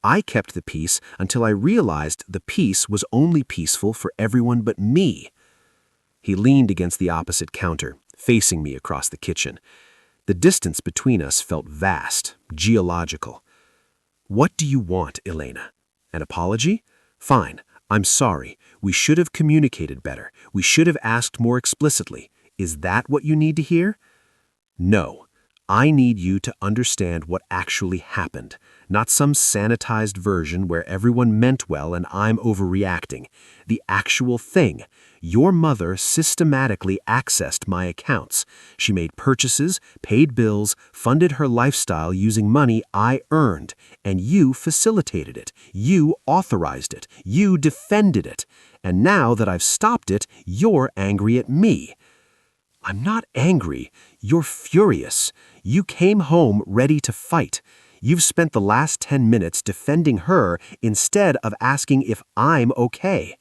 I kept the peace until I realized the peace was only peaceful for everyone but me." He leaned against the opposite counter, facing me across the kitchen. The distance between us felt vast, geological. "What do you want, Elena? An apology? Fine. I'm sorry. We should have communicated better. We should have asked more explicitly. Is that what you need to hear?" "No. I need you to understand what actually happened, not some sanitized version where everyone meant well and I'm overreacting. The actual thing. Your mother systematically accessed my accounts. She made purchases, paid bills, funded her lifestyle using money I earned, and you facilitated it. You authorized it. You defended it. And now that I've stopped it, you're angry at me." "I'm not angry. You're furious. You came home ready to fight. You've spent the last 10 minutes defending her instead of asking if I'm okay.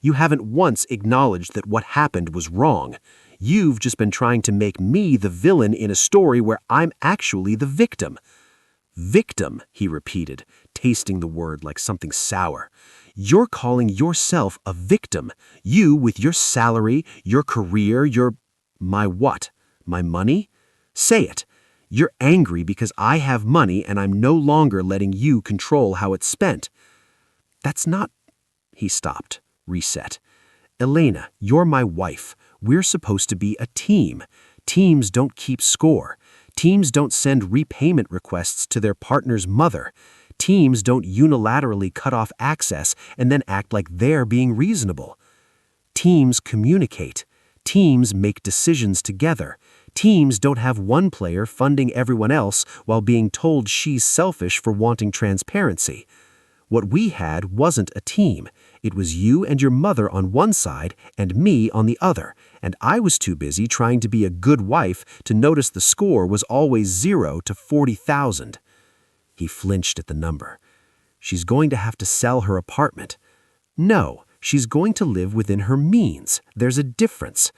You haven't once acknowledged that what happened was wrong. You've just been trying to make me the villain in a story where I'm actually the victim." "Victim," he repeated, tasting the word like something sour. "You're calling yourself a victim. You with your salary, your career, your... My what? My money? Say it. You're angry because I have money and I'm no longer letting you control how it's spent." "That's not..." He stopped, reset. "Elena, you're my wife. We're supposed to be a team. Teams don't keep score. Teams don't send repayment requests to their partner's mother. Teams don't unilaterally cut off access and then act like they're being reasonable." Teams communicate. Teams make decisions together. Teams don't have one player funding everyone else while being told she's selfish for wanting transparency. What we had wasn't a team. It was you and your mother on one side and me on the other, and I was too busy trying to be a good wife to notice the score was always 0 to 40,000. He flinched at the number. She's going to have to sell her apartment. No, she's going to live within her means. There's a difference.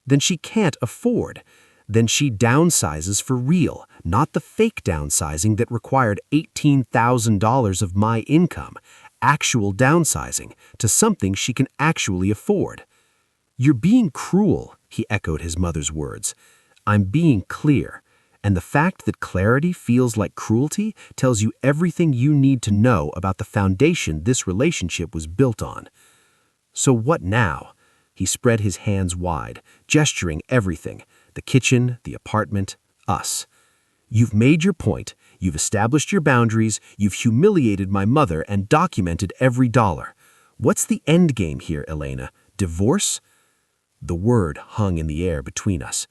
Then she can't afford. Then she downsizes for real, not the fake downsizing that required $18,000 of my income. Actual downsizing to something she can actually afford. You're being cruel, he echoed his mother's words. I'm being clear. And the fact that clarity feels like cruelty tells you everything you need to know about the foundation this relationship was built on. So what now? He spread his hands wide, gesturing everything, the kitchen, the apartment, us. You've made your point, you've established your boundaries, you've humiliated my mother and documented every dollar. What's the end game here, Elena? Divorce? The word hung in the air between us.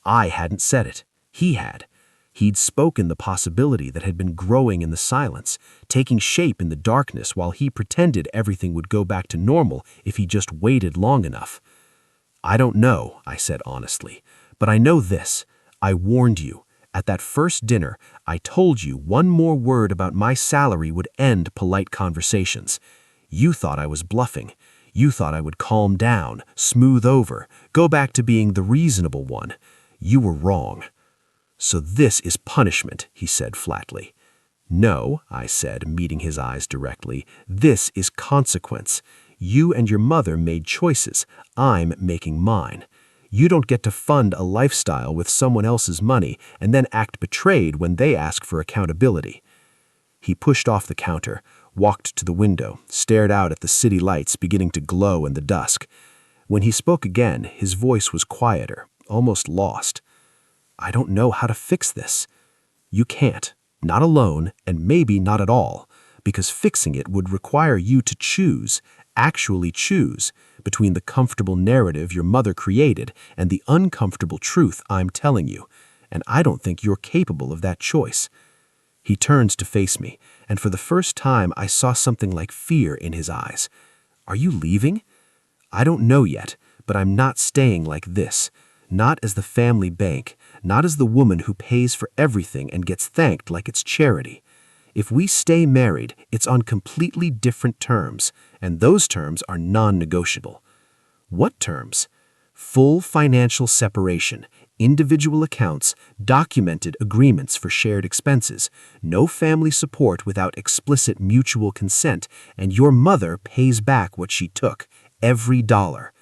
I hadn't said it. He had. He'd spoken the possibility that had been growing in the silence, taking shape in the darkness while he pretended everything would go back to normal if he just waited long enough. I don't know, I said honestly, but I know this. I warned you. At that first dinner, I told you one more word about my salary would end polite conversations. You thought I was bluffing. You thought I would calm down, smooth over, go back to being the reasonable one. You were wrong. So this is punishment, he said flatly. No, I said, meeting his eyes directly. This is consequence. You and your mother made choices. I'm making mine. You don't get to fund a lifestyle with someone else's money and then act betrayed when they ask for accountability. He pushed off the counter, walked to the window, stared out at the city lights beginning to glow in the dusk. When he spoke again, his voice was quieter, almost lost. I don't know how to fix this. You can't, not alone, and maybe not at all, because fixing it would require you to choose, actually choose, between the comfortable narrative your mother created and the uncomfortable truth I'm telling you, and I don't think you're capable of that choice. He turns to face me, and for the first time I saw something like fear in his eyes. Are you leaving? I don't know yet, but I'm not staying like this. Not as the family bank, not as the woman who pays for everything and gets thanked like it's charity. If we stay married, it's on completely different terms, and those terms are non-negotiable. What terms? Full financial separation, individual accounts, documented agreements for shared expenses, no family support without explicit mutual consent, and your mother pays back what she took, every dollar.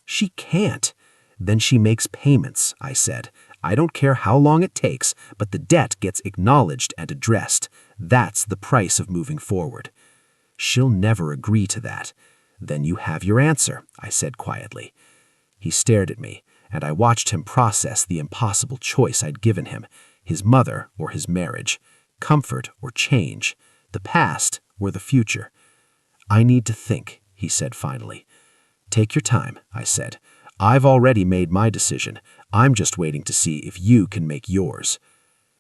She can't. Then she makes payments, I said. I don't care how long it takes, but the debt gets acknowledged and addressed. That's the price of moving forward. She'll never agree to that. Then you have your answer, I said quietly. He stared at me, and I watched him process the impossible choice I'd given him, his mother or his marriage, comfort or change, the past or the future. I need to think, he said finally. Take your time, I said. I've already made my decision. I'm just waiting to see if you can make yours.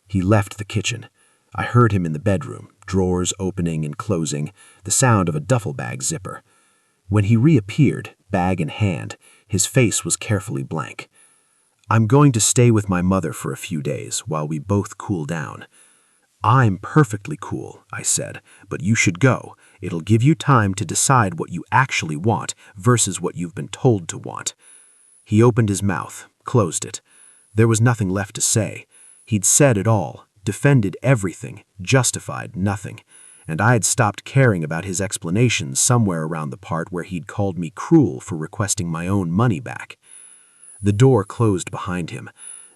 He left the kitchen. I heard him in the bedroom, drawers opening and closing, the sound of a duffel bag zipper. When he reappeared, bag in hand, his face was carefully blank. I'm going to stay with my mother for a few days while we both cool down. I'm perfectly cool, I said, but you should go. It'll give you time to decide what you actually want versus what you've been told to want. He opened his mouth, closed it. There was nothing left to say. He'd said it all, defended everything, justified nothing, and I had stopped caring about his explanations somewhere around the part where he'd called me cruel for requesting my own money back. The door closed behind him.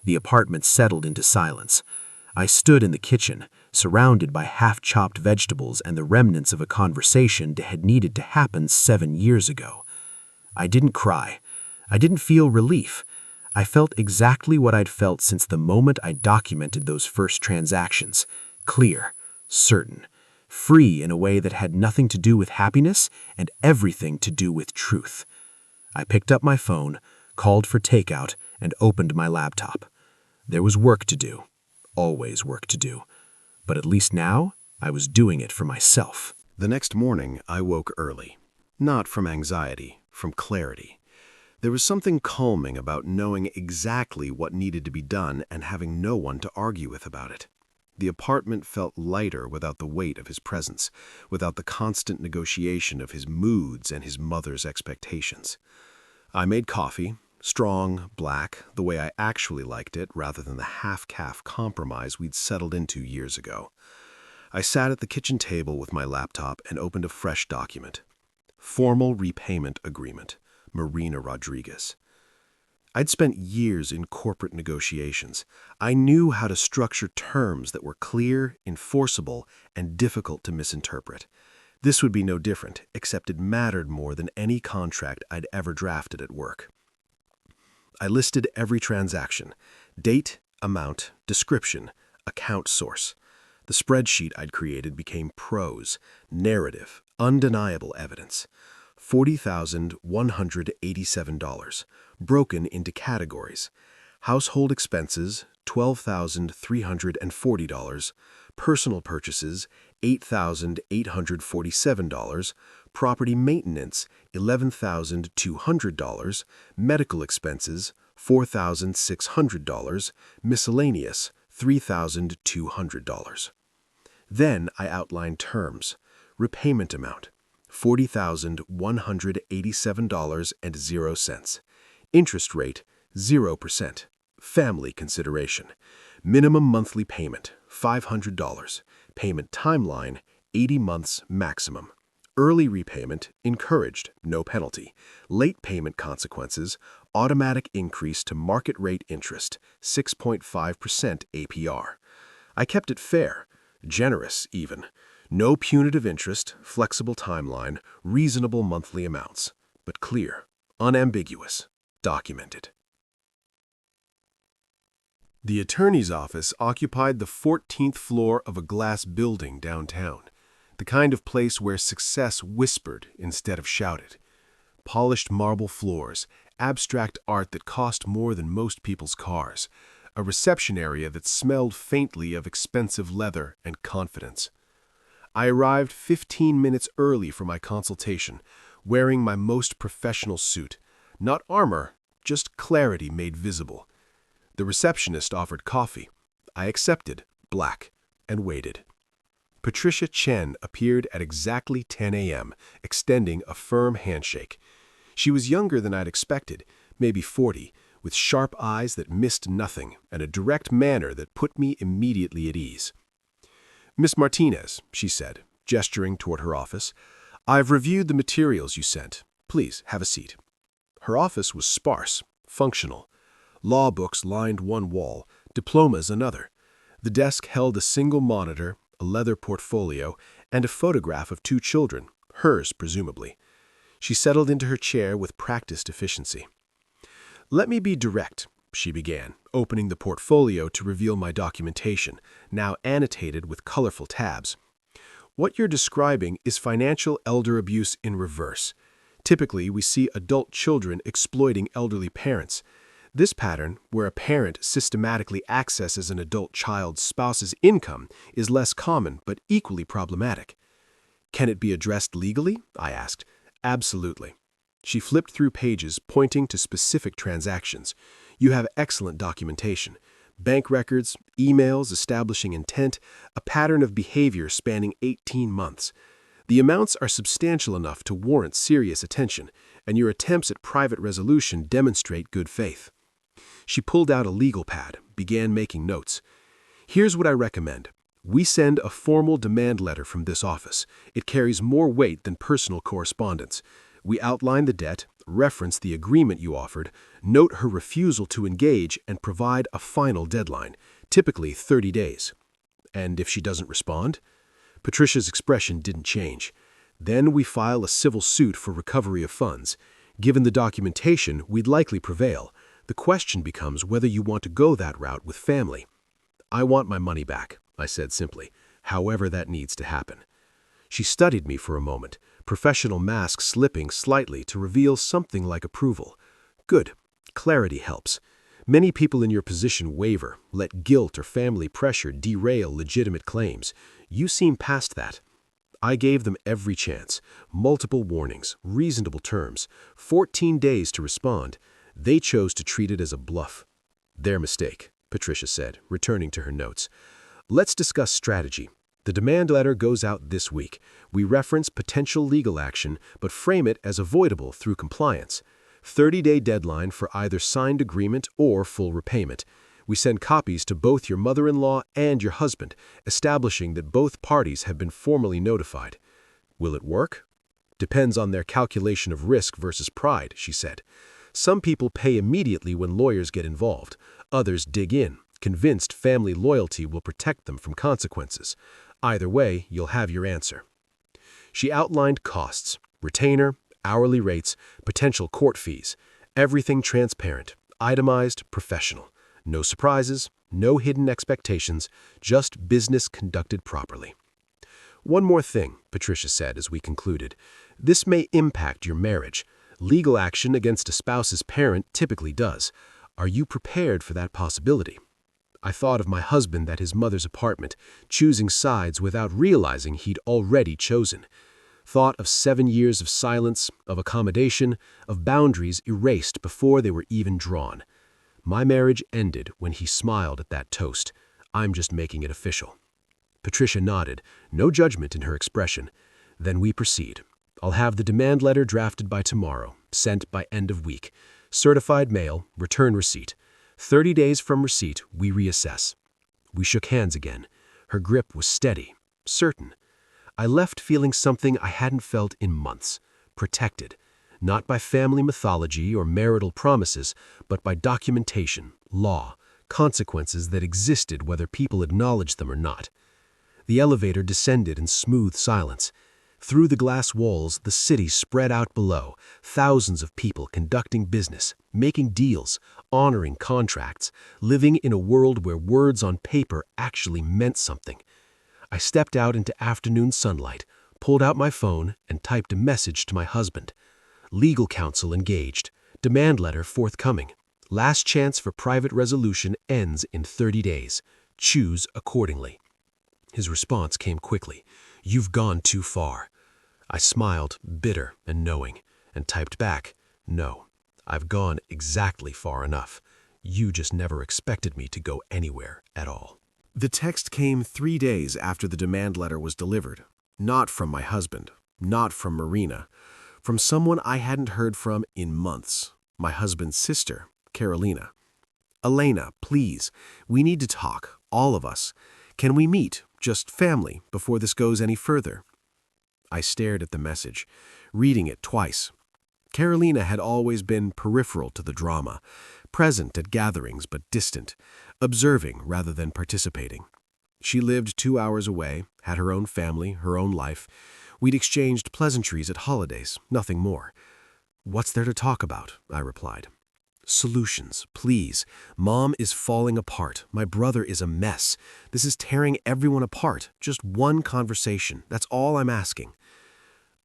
The apartment settled into silence. I stood in the kitchen, surrounded by half-chopped vegetables and the remnants of a conversation that had needed to happen 7 years ago. I didn't cry. I didn't feel relief. I felt exactly what I'd felt since the moment I documented those first transactions. Clear, certain, free in a way that had nothing to do with happiness and everything to do with truth. I picked up my phone, called for takeout, and opened my laptop. There was work to do. Always work to do. But at least now, I was doing it for myself. The next morning, I woke early. Not from anxiety, from clarity. There was something calming about knowing exactly what needed to be done and having no one to argue with about it. The apartment felt lighter without the weight of his presence, without the constant negotiation of his moods and his mother's expectations. I made coffee, strong, black, the way I actually liked it rather than the half-calf compromise we'd settled into years ago. I sat at the kitchen table with my laptop and opened a fresh document. Formal Repayment Agreement, Marina Rodriguez. I'd spent years in corporate negotiations. I knew how to structure terms that were clear, enforceable, and difficult to misinterpret. This would be no different, except it mattered more than any contract I'd ever drafted at work. I listed every transaction: date, amount, description, account source. The spreadsheet I'd created became prose, narrative, undeniable evidence. $40,187, broken into categories. Household expenses, $12,340. Personal purchases, $8,847. Property maintenance, $11,200. Medical expenses, $4,600. Miscellaneous, $3,200. Then I outlined terms. Repayment amount, $40,187.00. Interest rate, 0%. Family consideration. Minimum monthly payment, $500. Payment timeline, 80 months maximum. Early repayment, encouraged, no penalty. Late payment consequences, automatic increase to market rate interest, 6.5% APR. I kept it fair, generous even. No punitive interest, flexible timeline, reasonable monthly amounts. But clear, unambiguous, documented. The attorney's office occupied the 14th floor of a glass building downtown, the kind of place where success whispered instead of shouted. Polished marble floors, abstract art that cost more than most people's cars, a reception area that smelled faintly of expensive leather and confidence. I arrived 15 minutes early for my consultation, wearing my most professional suit. Not armor, just clarity made visible. The receptionist offered coffee. I accepted, black, and waited. Patricia Chen appeared at exactly 10 a.m., extending a firm handshake. She was younger than I'd expected, maybe 40, with sharp eyes that missed nothing and a direct manner that put me immediately at ease. "Miss Martinez," she said, gesturing toward her office, "I've reviewed the materials you sent. Please, have a seat." Her office was sparse, functional. Law books lined one wall, diplomas another. The desk held a single monitor, a leather portfolio, and a photograph of 2 children, hers presumably. She settled into her chair with practiced efficiency. "Let me be direct," she began, opening the portfolio to reveal my documentation, now annotated with colorful tabs. "What you're describing is financial elder abuse in reverse. Typically, we see adult children exploiting elderly parents. This pattern, where a parent systematically accesses an adult child's spouse's income, is less common but equally problematic." "Can it be addressed legally?" I asked. "Absolutely." She flipped through pages, pointing to specific transactions. "You have excellent documentation. Bank records, emails establishing intent, a pattern of behavior spanning 18 months. The amounts are substantial enough to warrant serious attention, and your attempts at private resolution demonstrate good faith." She pulled out a legal pad, began making notes. "Here's what I recommend. We send a formal demand letter from this office. It carries more weight than personal correspondence. We outline the debt, reference the agreement you offered, note her refusal to engage, and provide a final deadline, typically 30 days. And if she doesn't respond?" Patricia's expression didn't change. "Then we file a civil suit for recovery of funds. Given the documentation, we'd likely prevail. The question becomes whether you want to go that route with family." "I want my money back," I said simply, "however that needs to happen." She studied me for a moment, professional mask slipping slightly to reveal something like approval. Good. Clarity helps. Many people in your position waver, let guilt or family pressure derail legitimate claims. You seem past that. I gave them every chance, multiple warnings, reasonable terms, 14 days to respond. They chose to treat it as a bluff. Their mistake, Patricia said, returning to her notes. Let's discuss strategy. The demand letter goes out this week. We reference potential legal action, but frame it as avoidable through compliance. 30-day deadline for either signed agreement or full repayment. We send copies to both your mother-in-law and your husband, establishing that both parties have been formally notified. Will it work? Depends on their calculation of risk versus pride, she said. Some people pay immediately when lawyers get involved. Others dig in, convinced family loyalty will protect them from consequences. Either way, you'll have your answer. She outlined costs, retainer, hourly rates, potential court fees. Everything transparent, itemized, professional. No surprises, no hidden expectations, just business conducted properly. One more thing, Patricia said as we concluded. This may impact your marriage. Legal action against a spouse's parent typically does. Are you prepared for that possibility? I thought of my husband at his mother's apartment, choosing sides without realizing he'd already chosen. Thought of 7 years of silence, of accommodation, of boundaries erased before they were even drawn. My marriage ended when he smiled at that toast. I'm just making it official. Patricia nodded, no judgment in her expression. Then we proceed. I'll have the demand letter drafted by tomorrow, sent by end of week. Certified mail, return receipt. 30 days from receipt, we reassess. We shook hands again. Her grip was steady, certain. I left feeling something I hadn't felt in months. Protected. Not by family mythology or marital promises, but by documentation, law, consequences that existed whether people acknowledged them or not. The elevator descended in smooth silence. Through the glass walls, the city spread out below, thousands of people conducting business, making deals, honoring contracts, living in a world where words on paper actually meant something. I stepped out into afternoon sunlight, pulled out my phone, and typed a message to my husband. Legal counsel engaged. Demand letter forthcoming. Last chance for private resolution ends in 30 days. Choose accordingly. His response came quickly. You've gone too far. I smiled, bitter and knowing, and typed back, no, I've gone exactly far enough. You just never expected me to go anywhere at all. The text came 3 days after the demand letter was delivered. Not from my husband, not from Marina, from someone I hadn't heard from in months, my husband's sister, Carolina. Elena, please, we need to talk, all of us. Can we meet, just family, before this goes any further? I stared at the message, reading it twice. Carolina had always been peripheral to the drama, present at gatherings but distant, observing rather than participating. She lived 2 hours away, had her own family, her own life. We'd exchanged pleasantries at holidays, nothing more. What's there to talk about? I replied. Solutions, please. Mom is falling apart. My brother is a mess. This is tearing everyone apart. Just one conversation. That's all I'm asking.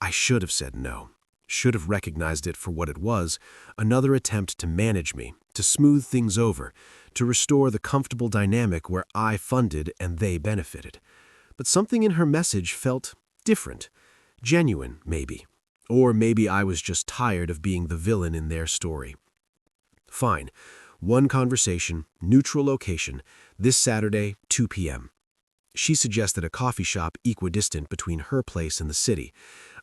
I should have said no. Should have recognized it for what it was, another attempt to manage me, to smooth things over, to restore the comfortable dynamic where I funded and they benefited. But something in her message felt different, genuine maybe. Or maybe I was just tired of being the villain in their story. Fine. One conversation, neutral location, this Saturday, 2 p.m. She suggested a coffee shop equidistant between her place and the city.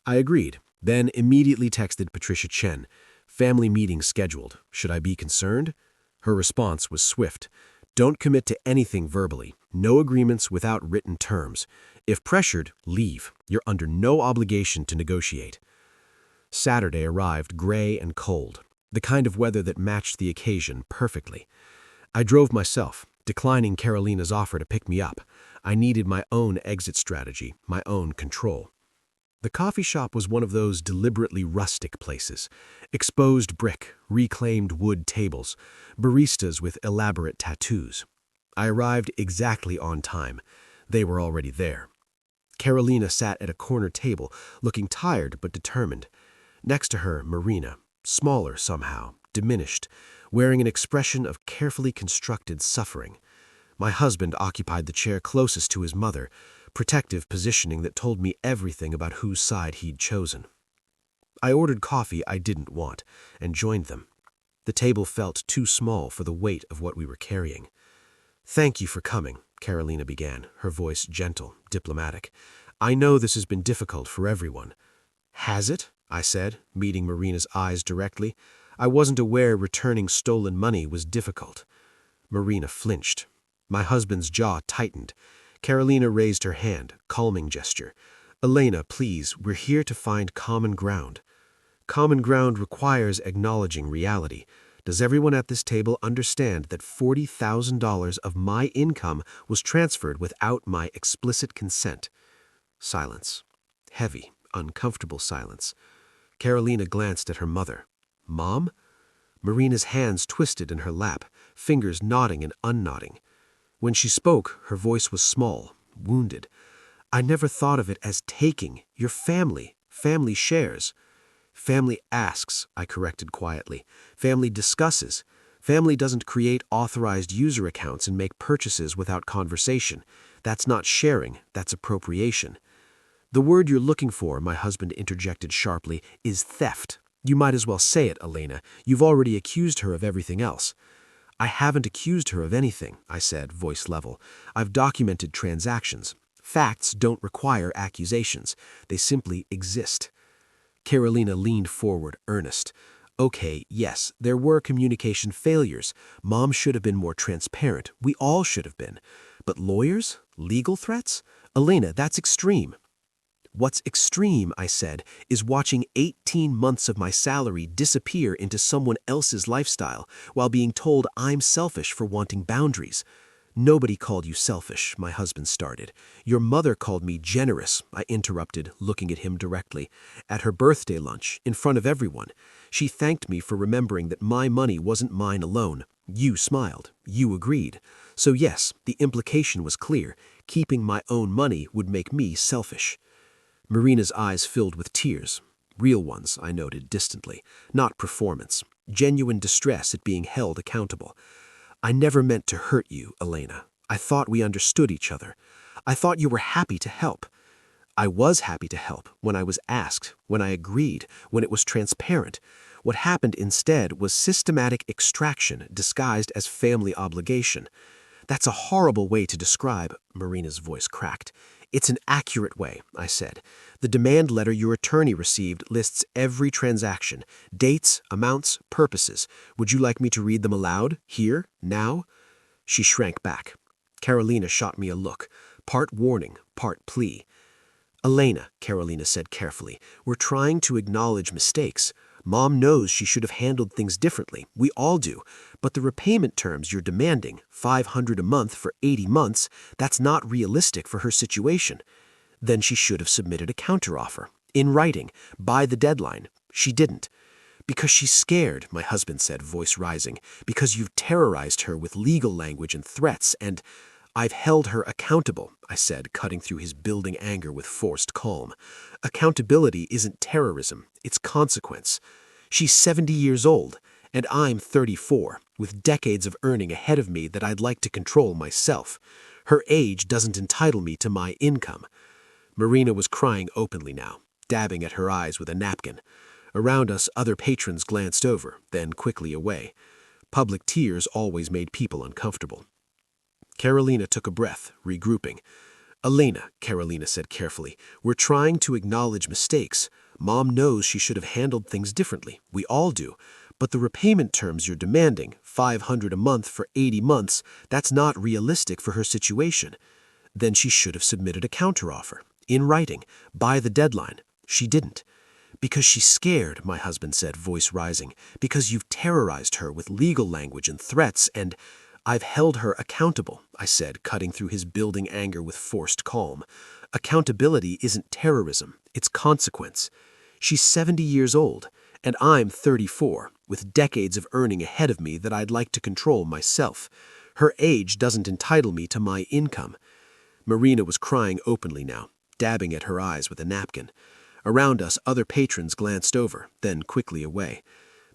I agreed, then immediately texted Patricia Chen. Family meeting scheduled. Should I be concerned? Her response was swift. Don't commit to anything verbally. No agreements without written terms. If pressured, leave. You're under no obligation to negotiate. Saturday arrived gray and cold, the kind of weather that matched the occasion perfectly. I drove myself, declining Carolina's offer to pick me up. I needed my own exit strategy, my own control. The coffee shop was one of those deliberately rustic places. Exposed brick, reclaimed wood tables, baristas with elaborate tattoos. I arrived exactly on time. They were already there. Carolina sat at a corner table, looking tired but determined. Next to her, Marina, smaller somehow, diminished, wearing an expression of carefully constructed suffering. My husband occupied the chair closest to his mother, protective positioning that told me everything about whose side he'd chosen. I ordered coffee I didn't want and joined them. The table felt too small for the weight of what we were carrying. "Thank you for coming," Carolina began, her voice gentle, diplomatic. "I know this has been difficult for everyone." "Has it?" I said, meeting Marina's eyes directly. I wasn't aware returning stolen money was difficult. Marina flinched. My husband's jaw tightened. Carolina raised her hand, calming gesture. "Elena, please, we're here to find common ground." Common ground requires acknowledging reality. Does everyone at this table understand that $40,000 of my income was transferred without my explicit consent? Silence. Heavy, uncomfortable silence. Carolina glanced at her mother. "Mom?" Marina's hands twisted in her lap, fingers knotting and unknotting. When she spoke, her voice was small, wounded. "I never thought of it as taking. Your family. Family shares." "Family asks," I corrected quietly. "Family discusses. Family doesn't create authorized user accounts and make purchases without conversation. That's not sharing, that's appropriation." "The word you're looking for," my husband interjected sharply, "is theft. You might as well say it, Elena. You've already accused her of everything else." "I haven't accused her of anything," I said, voice level. "I've documented transactions. Facts don't require accusations. They simply exist." Carolina leaned forward, earnest. "Okay, yes, there were communication failures. Mom should have been more transparent. We all should have been. But lawyers? Legal threats? Elena, that's extreme." "What's extreme," I said, "is watching 18 months of my salary disappear into someone else's lifestyle while being told I'm selfish for wanting boundaries." "Nobody called you selfish," my husband started. "Your mother called me generous," I interrupted, looking at him directly. "At her birthday lunch, in front of everyone. She thanked me for remembering that my money wasn't mine alone. You smiled. You agreed. So yes, the implication was clear. Keeping my own money would make me selfish." Marina's eyes filled with tears. Real ones, I noted distantly. Not performance. Genuine distress at being held accountable. "I never meant to hurt you, Elena. I thought we understood each other. I thought you were happy to help." "I was happy to help when I was asked, when I agreed, when it was transparent. What happened instead was systematic extraction disguised as family obligation." "That's a horrible way to describe," Marina's voice cracked. "It's an accurate way," I said. "The demand letter your attorney received lists every transaction, dates, amounts, purposes. Would you like me to read them aloud, here, now?" She shrank back. Carolina shot me a look, part warning, part plea. "Elena," Carolina said carefully, "we're trying to acknowledge mistakes. Mom knows she should have handled things differently. We all do. But the repayment terms you're demanding, $500 a month for 80 months, that's not realistic for her situation." "Then she should have submitted a counteroffer, in writing, by the deadline." "She didn't." "Because she's scared," my husband said, voice rising. "Because you've terrorized her with legal language and threats, and—" "I've held her accountable," I said, cutting through his building anger with forced calm. "Accountability isn't terrorism, it's consequence. She's 70 years old, and I'm 34, with decades of earning ahead of me that I'd like to control myself. Her age doesn't entitle me to my income." Marina was crying openly now, dabbing at her eyes with a napkin. Around us, other patrons glanced over, then quickly away. Public tears always made people uncomfortable. Carolina took a breath, regrouping. "Elena," Carolina said carefully, "we're trying to acknowledge mistakes. Mom knows she should have handled things differently. We all do. But the repayment terms you're demanding, $500 a month for 80 months, that's not realistic for her situation." "Then she should have submitted a counteroffer, in writing, by the deadline." "She didn't." "Because she's scared," my husband said, voice rising. "Because you've terrorized her with legal language and threats, and—" "I've held her accountable," I said, cutting through his building anger with forced calm. "Accountability isn't terrorism, it's consequence. She's 70 years old, and I'm 34, with decades of earning ahead of me that I'd like to control myself. Her age doesn't entitle me to my income." Marina was crying openly now, dabbing at her eyes with a napkin. Around us, other patrons glanced over, then quickly away.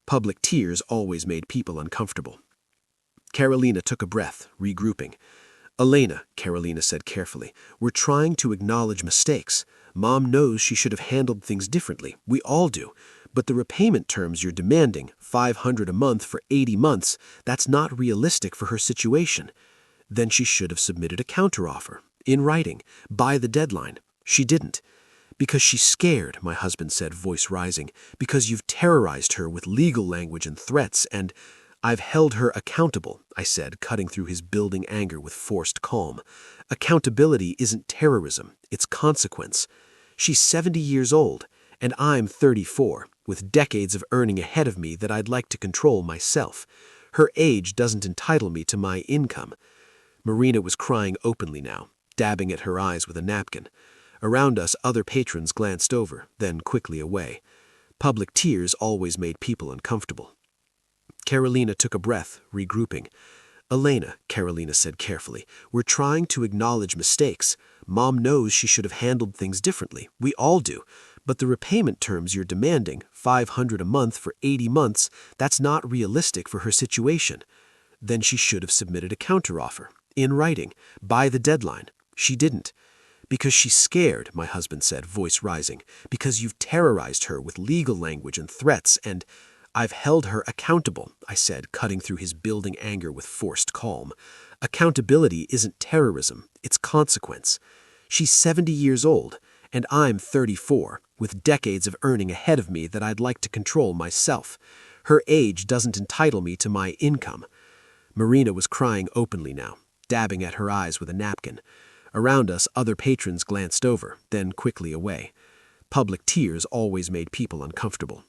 Public tears always made people uncomfortable. Carolina took a breath, regrouping. "Elena," Carolina said carefully, "we're trying to acknowledge mistakes. Mom knows she should have handled things differently. We all do. But the repayment terms you're demanding, $500 a month for 80 months, that's not realistic for her situation. Then she should have submitted a counteroffer, in writing, by the deadline. She didn't. Because she's scared," my husband said, voice rising, "because you've terrorized her with legal language and threats, and I've held her accountable," I said, cutting through his building anger with forced calm. "Accountability isn't terrorism, it's consequence. She's 70 years old, and I'm 34, with decades of earning ahead of me that I'd like to control myself. Her age doesn't entitle me to my income." Marina was crying openly now, dabbing at her eyes with a napkin. Around us, other patrons glanced over, then quickly away. Public tears always made people uncomfortable. Carolina took a breath, regrouping. "Elena," Carolina said carefully, "we're trying to acknowledge mistakes. Mom knows she should have handled things differently. We all do. But the repayment terms you're demanding, $500 a month for 80 months, that's not realistic for her situation. Then she should have submitted a counteroffer, in writing, by the deadline. She didn't. Because she's scared," my husband said, voice rising, "because you've terrorized her with legal language and threats, and I've held her accountable," I said, cutting through his building anger with forced calm. "Accountability isn't terrorism, it's consequence. She's 70 years old, and I'm 34, with decades of earning ahead of me that I'd like to control myself. Her age doesn't entitle me to my income." Marina was crying openly now, dabbing at her eyes with a napkin. Around us, other patrons glanced over, then quickly away. Public tears always made people uncomfortable.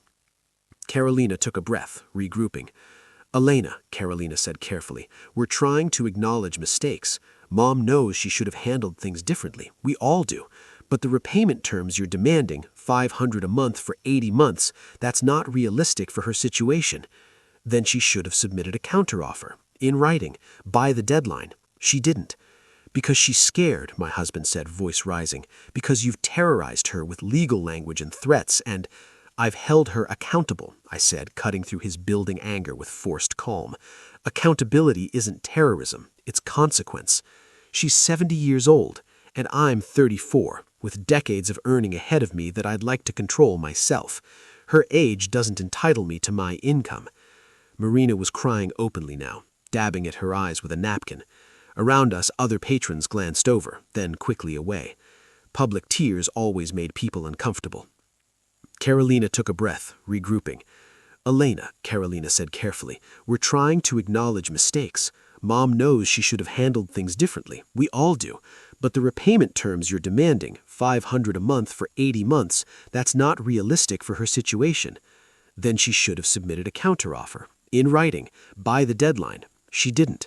Carolina took a breath, regrouping. "Elena," Carolina said carefully, "we're trying to acknowledge mistakes. Mom knows she should have handled things differently. We all do. But the repayment terms you're demanding, $500 a month for 80 months, that's not realistic for her situation. Then she should have submitted a counteroffer, in writing, by the deadline. She didn't. Because she's scared," my husband said, voice rising, "because you've terrorized her with legal language and threats, and I've held her accountable," I said, cutting through his building anger with forced calm. "Accountability isn't terrorism, it's consequence. She's 70 years old, and I'm 34, with decades of earning ahead of me that I'd like to control myself. Her age doesn't entitle me to my income." Marina was crying openly now, dabbing at her eyes with a napkin. Around us, other patrons glanced over, then quickly away. Public tears always made people uncomfortable. Carolina took a breath, regrouping. "Elena," Carolina said carefully, "we're trying to acknowledge mistakes. Mom knows she should have handled things differently. We all do. But the repayment terms you're demanding, $500 a month for 80 months, that's not realistic for her situation. Then she should have submitted a counteroffer, in writing, by the deadline. She didn't.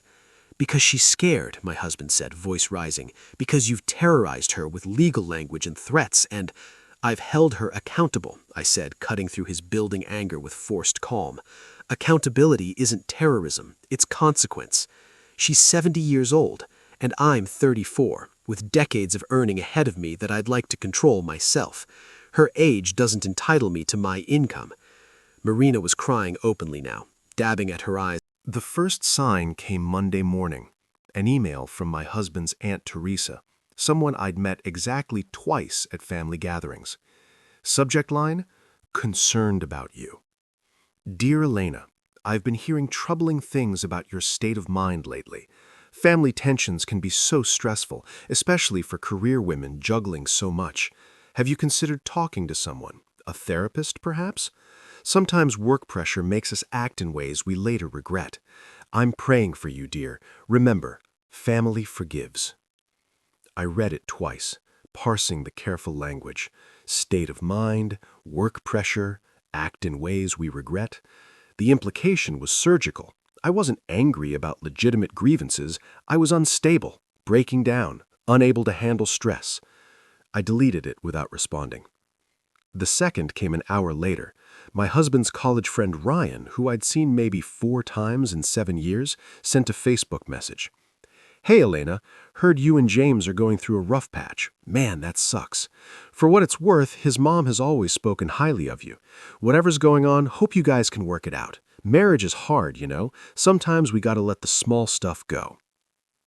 Because she's scared," my husband said, voice rising, "because you've terrorized her with legal language and threats, and I've held her accountable," I said, cutting through his building anger with forced calm. "Accountability isn't terrorism, it's consequence. She's 70 years old, and I'm 34, with decades of earning ahead of me that I'd like to control myself. Her age doesn't entitle me to my income." Marina was crying openly now, dabbing at her eyes. The first sign came Monday morning, an email from my husband's Aunt Teresa, someone I'd met exactly twice at family gatherings. Subject line, "Concerned about you." "Dear Elena, I've been hearing troubling things about your state of mind lately. Family tensions can be so stressful, especially for career women juggling so much. Have you considered talking to someone? A therapist, perhaps? Sometimes work pressure makes us act in ways we later regret. I'm praying for you, dear. Remember, family forgives." I read it twice, parsing the careful language. State of mind, work pressure, act in ways we regret. The implication was surgical. I wasn't angry about legitimate grievances. I was unstable, breaking down, unable to handle stress. I deleted it without responding. The second came an hour later. My husband's college friend Ryan, who I'd seen maybe 4 times in 7 years, sent a Facebook message. "Hey, Elena, heard you and James are going through a rough patch. Man, that sucks. For what it's worth, his mom has always spoken highly of you. Whatever's going on, hope you guys can work it out. Marriage is hard, you know. Sometimes we gotta let the small stuff go."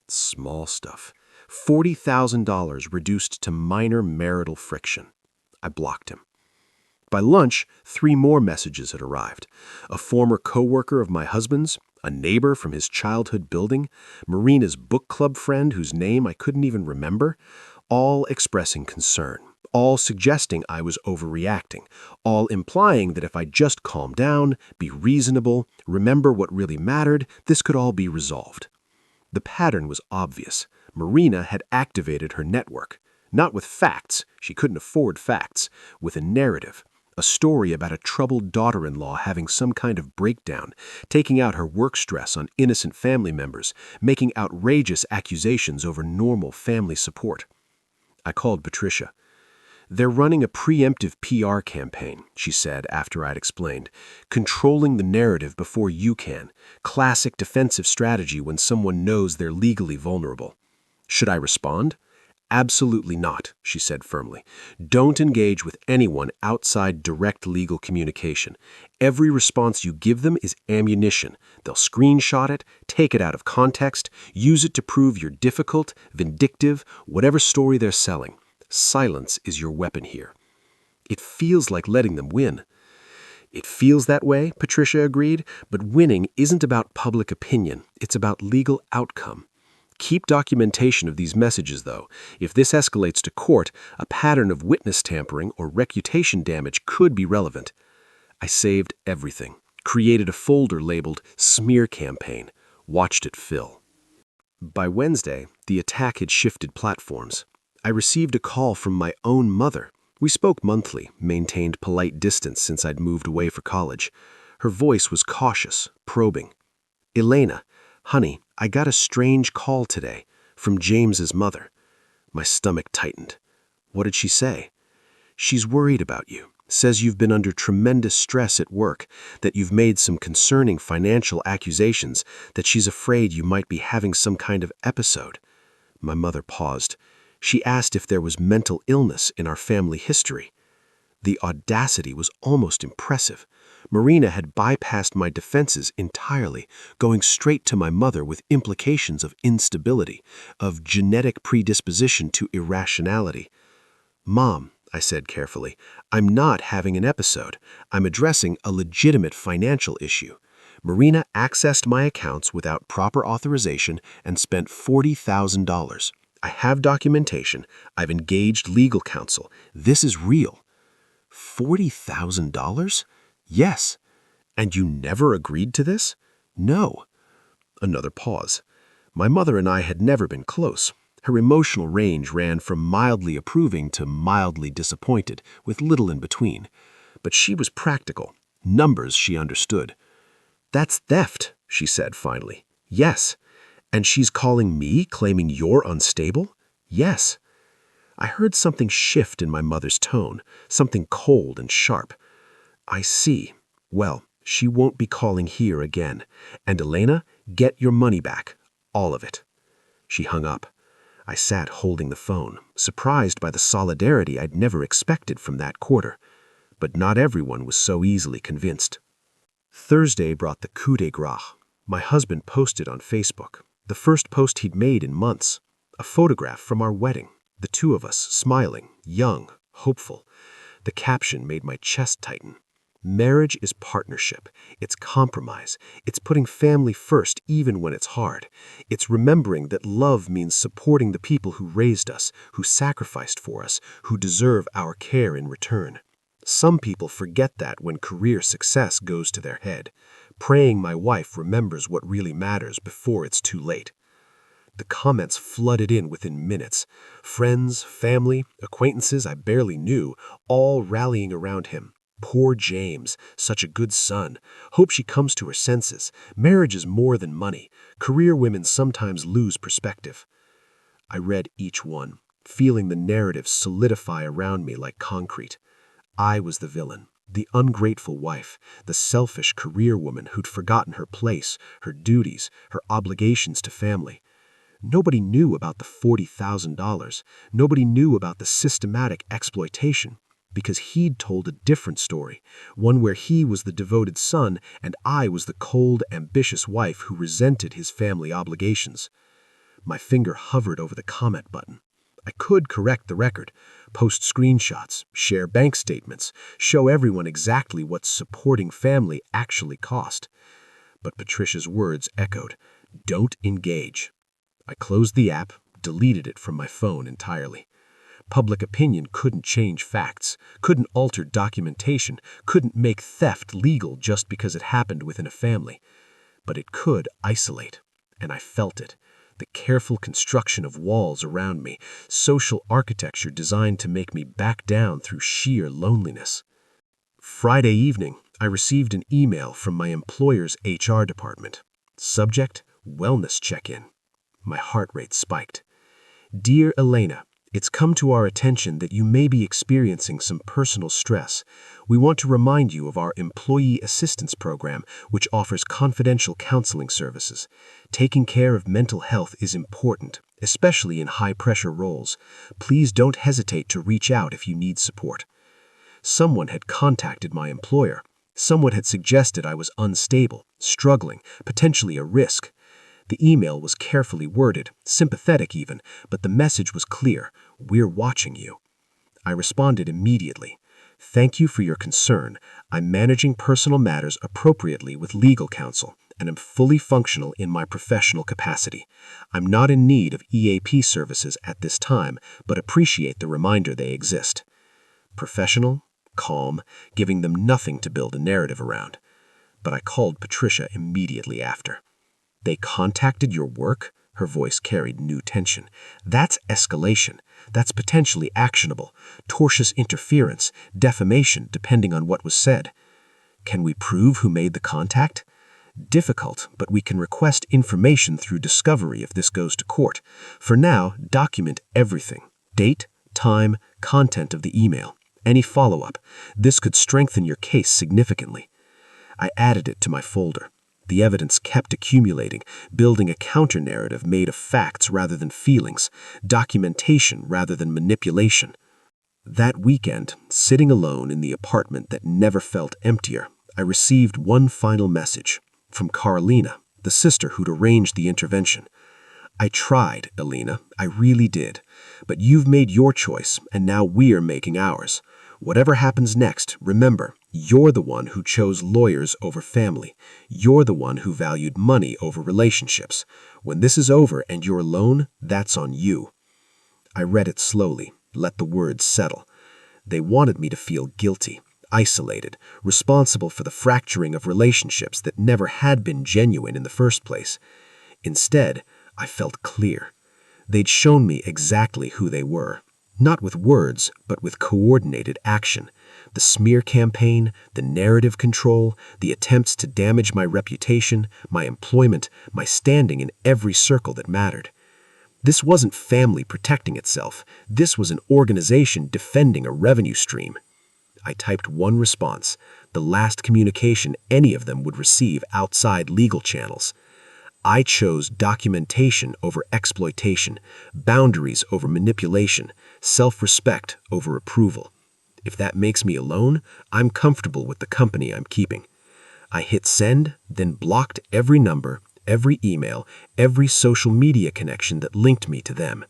Small stuff. $40,000 reduced to minor marital friction. I blocked him. By lunch, 3 more messages had arrived. A former coworker of my husband's, a neighbor from his childhood building, Marina's book club friend whose name I couldn't even remember, all expressing concern, all suggesting I was overreacting, all implying that if I just calm down, be reasonable, remember what really mattered, this could all be resolved. The pattern was obvious. Marina had activated her network. Not with facts, she couldn't afford facts, with a narrative. A story about a troubled daughter-in-law having some kind of breakdown, taking out her work stress on innocent family members, making outrageous accusations over normal family support. I called Patricia. "They're running a preemptive PR campaign," she said after I'd explained. "Controlling the narrative before you can. Classic defensive strategy when someone knows they're legally vulnerable." "Should I respond?" "Absolutely not," she said firmly. "Don't engage with anyone outside direct legal communication. Every response you give them is ammunition. They'll screenshot it, take it out of context, use it to prove you're difficult, vindictive, whatever story they're selling. Silence is your weapon here." "It feels like letting them win." "It feels that way," Patricia agreed, "but winning isn't about public opinion. It's about legal outcome. Keep documentation of these messages, though. If this escalates to court, a pattern of witness tampering or reputation damage could be relevant." I saved everything, created a folder labeled Smear Campaign, watched it fill. By Wednesday, the attack had shifted platforms. I received a call from my own mother. We spoke monthly, maintained polite distance since I'd moved away for college. Her voice was cautious, probing. "Elena, honey, I got a strange call today from James's mother." My stomach tightened. "What did she say?" "She's worried about you. Says you've been under tremendous stress at work, that you've made some concerning financial accusations, that she's afraid you might be having some kind of episode." My mother paused. She asked if there was mental illness in our family history. The audacity was almost impressive. Marina had bypassed my defenses entirely, going straight to my mother with implications of instability, of genetic predisposition to irrationality. "Mom," I said carefully, "I'm not having an episode. I'm addressing a legitimate financial issue. Marina accessed my accounts without proper authorization and spent $40,000. I have documentation. I've engaged legal counsel. This is real." $40,000? "Yes." "And you never agreed to this?" "No." Another pause. My mother and I had never been close. Her emotional range ran from mildly approving to mildly disappointed, with little in between. But she was practical. Numbers she understood. "That's theft," she said finally. "Yes." "And she's calling me, claiming you're unstable?" "Yes." I heard something shift in my mother's tone, something cold and sharp. "I see. Well, she won't be calling here again. And Elena, get your money back. All of it." She hung up. I sat holding the phone, surprised by the solidarity I'd never expected from that quarter. But not everyone was so easily convinced. Thursday brought the coup de grace. My husband posted on Facebook, the first post he'd made in months, a photograph from our wedding. The 2 of us, smiling, young, hopeful. The caption made my chest tighten. Marriage is partnership. It's compromise. It's putting family first even when it's hard. It's remembering that love means supporting the people who raised us, who sacrificed for us, who deserve our care in return. Some people forget that when career success goes to their head. Praying my wife remembers what really matters before it's too late. The comments flooded in within minutes. Friends, family, acquaintances I barely knew, all rallying around him. Poor James, such a good son. Hope she comes to her senses. Marriage is more than money. Career women sometimes lose perspective. I read each one, feeling the narrative solidify around me like concrete. I was the villain, the ungrateful wife, the selfish career woman who'd forgotten her place, her duties, her obligations to family. Nobody knew about the $40,000. Nobody knew about the systematic exploitation, because he'd told a different story, one where he was the devoted son and I was the cold, ambitious wife who resented his family obligations. My finger hovered over the comment button. I could correct the record, post screenshots, share bank statements, show everyone exactly what supporting family actually cost. But Patricia's words echoed, "Don't engage." I closed the app, deleted it from my phone entirely. Public opinion couldn't change facts, couldn't alter documentation, couldn't make theft legal just because it happened within a family. But it could isolate, and I felt it. The careful construction of walls around me, social architecture designed to make me back down through sheer loneliness. Friday evening, I received an email from my employer's HR department. Subject, wellness check-in. My heart rate spiked. Dear Elena, it's come to our attention that you may be experiencing some personal stress. We want to remind you of our Employee Assistance Program, which offers confidential counseling services. Taking care of mental health is important, especially in high-pressure roles. Please don't hesitate to reach out if you need support. Someone had contacted my employer. Someone had suggested I was unstable, struggling, potentially a risk. The email was carefully worded, sympathetic even, but the message was clear. We're watching you. I responded immediately. Thank you for your concern. I'm managing personal matters appropriately with legal counsel, and am fully functional in my professional capacity. I'm not in need of EAP services at this time, but appreciate the reminder they exist. Professional, calm, giving them nothing to build a narrative around. But I called Patricia immediately after. They contacted your work? Her voice carried new tension. That's escalation. That's potentially actionable. Tortious interference, defamation, depending on what was said. Can we prove who made the contact? Difficult, but we can request information through discovery if this goes to court. For now, document everything. Date, time, content of the email. Any follow-up. This could strengthen your case significantly. I added it to my folder. The evidence kept accumulating, building a counter-narrative made of facts rather than feelings, documentation rather than manipulation. That weekend, sitting alone in the apartment that never felt emptier, I received one final message from Carolina, the sister who'd arranged the intervention. I tried, Elena, I really did. But you've made your choice, and now we're making ours. Whatever happens next, remember, you're the one who chose lawyers over family. You're the one who valued money over relationships. When this is over and you're alone, that's on you. I read it slowly, let the words settle. They wanted me to feel guilty, isolated, responsible for the fracturing of relationships that never had been genuine in the first place. Instead, I felt clear. They'd shown me exactly who they were. Not with words, but with coordinated action. The smear campaign, the narrative control, the attempts to damage my reputation, my employment, my standing in every circle that mattered. This wasn't family protecting itself. This was an organization defending a revenue stream. I typed one response, the last communication any of them would receive outside legal channels. I chose documentation over exploitation, boundaries over manipulation, self-respect over approval. If that makes me alone, I'm comfortable with the company I'm keeping. I hit send, then blocked every number, every email, every social media connection that linked me to them.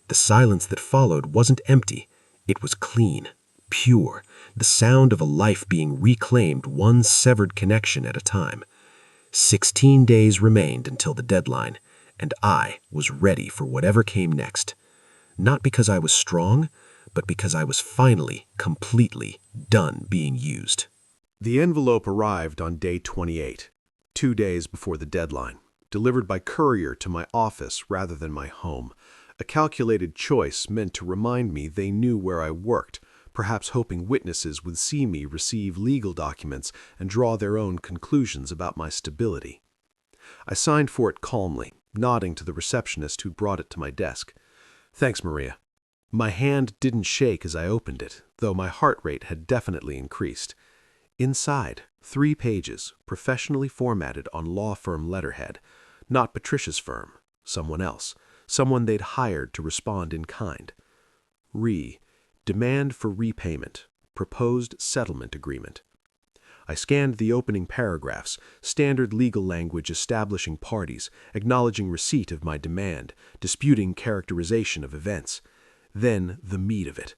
The silence that followed wasn't empty. It was clean, pure, the sound of a life being reclaimed one severed connection at a time. 16 days remained until the deadline, and I was ready for whatever came next. Not because I was strong, but because I was finally, completely done being used. The envelope arrived on day 28, 2 days before the deadline, delivered by courier to my office rather than my home, a calculated choice meant to remind me they knew where I worked, perhaps hoping witnesses would see me receive legal documents and draw their own conclusions about my stability. I signed for it calmly, nodding to the receptionist who brought it to my desk. Thanks, Maria. My hand didn't shake as I opened it, though my heart rate had definitely increased. Inside, 3 pages, professionally formatted on law firm letterhead, not Patricia's firm, someone else, someone they'd hired to respond in kind. Demand for repayment, proposed settlement agreement. I scanned the opening paragraphs, standard legal language establishing parties, acknowledging receipt of my demand, disputing characterization of events. Then the meat of it.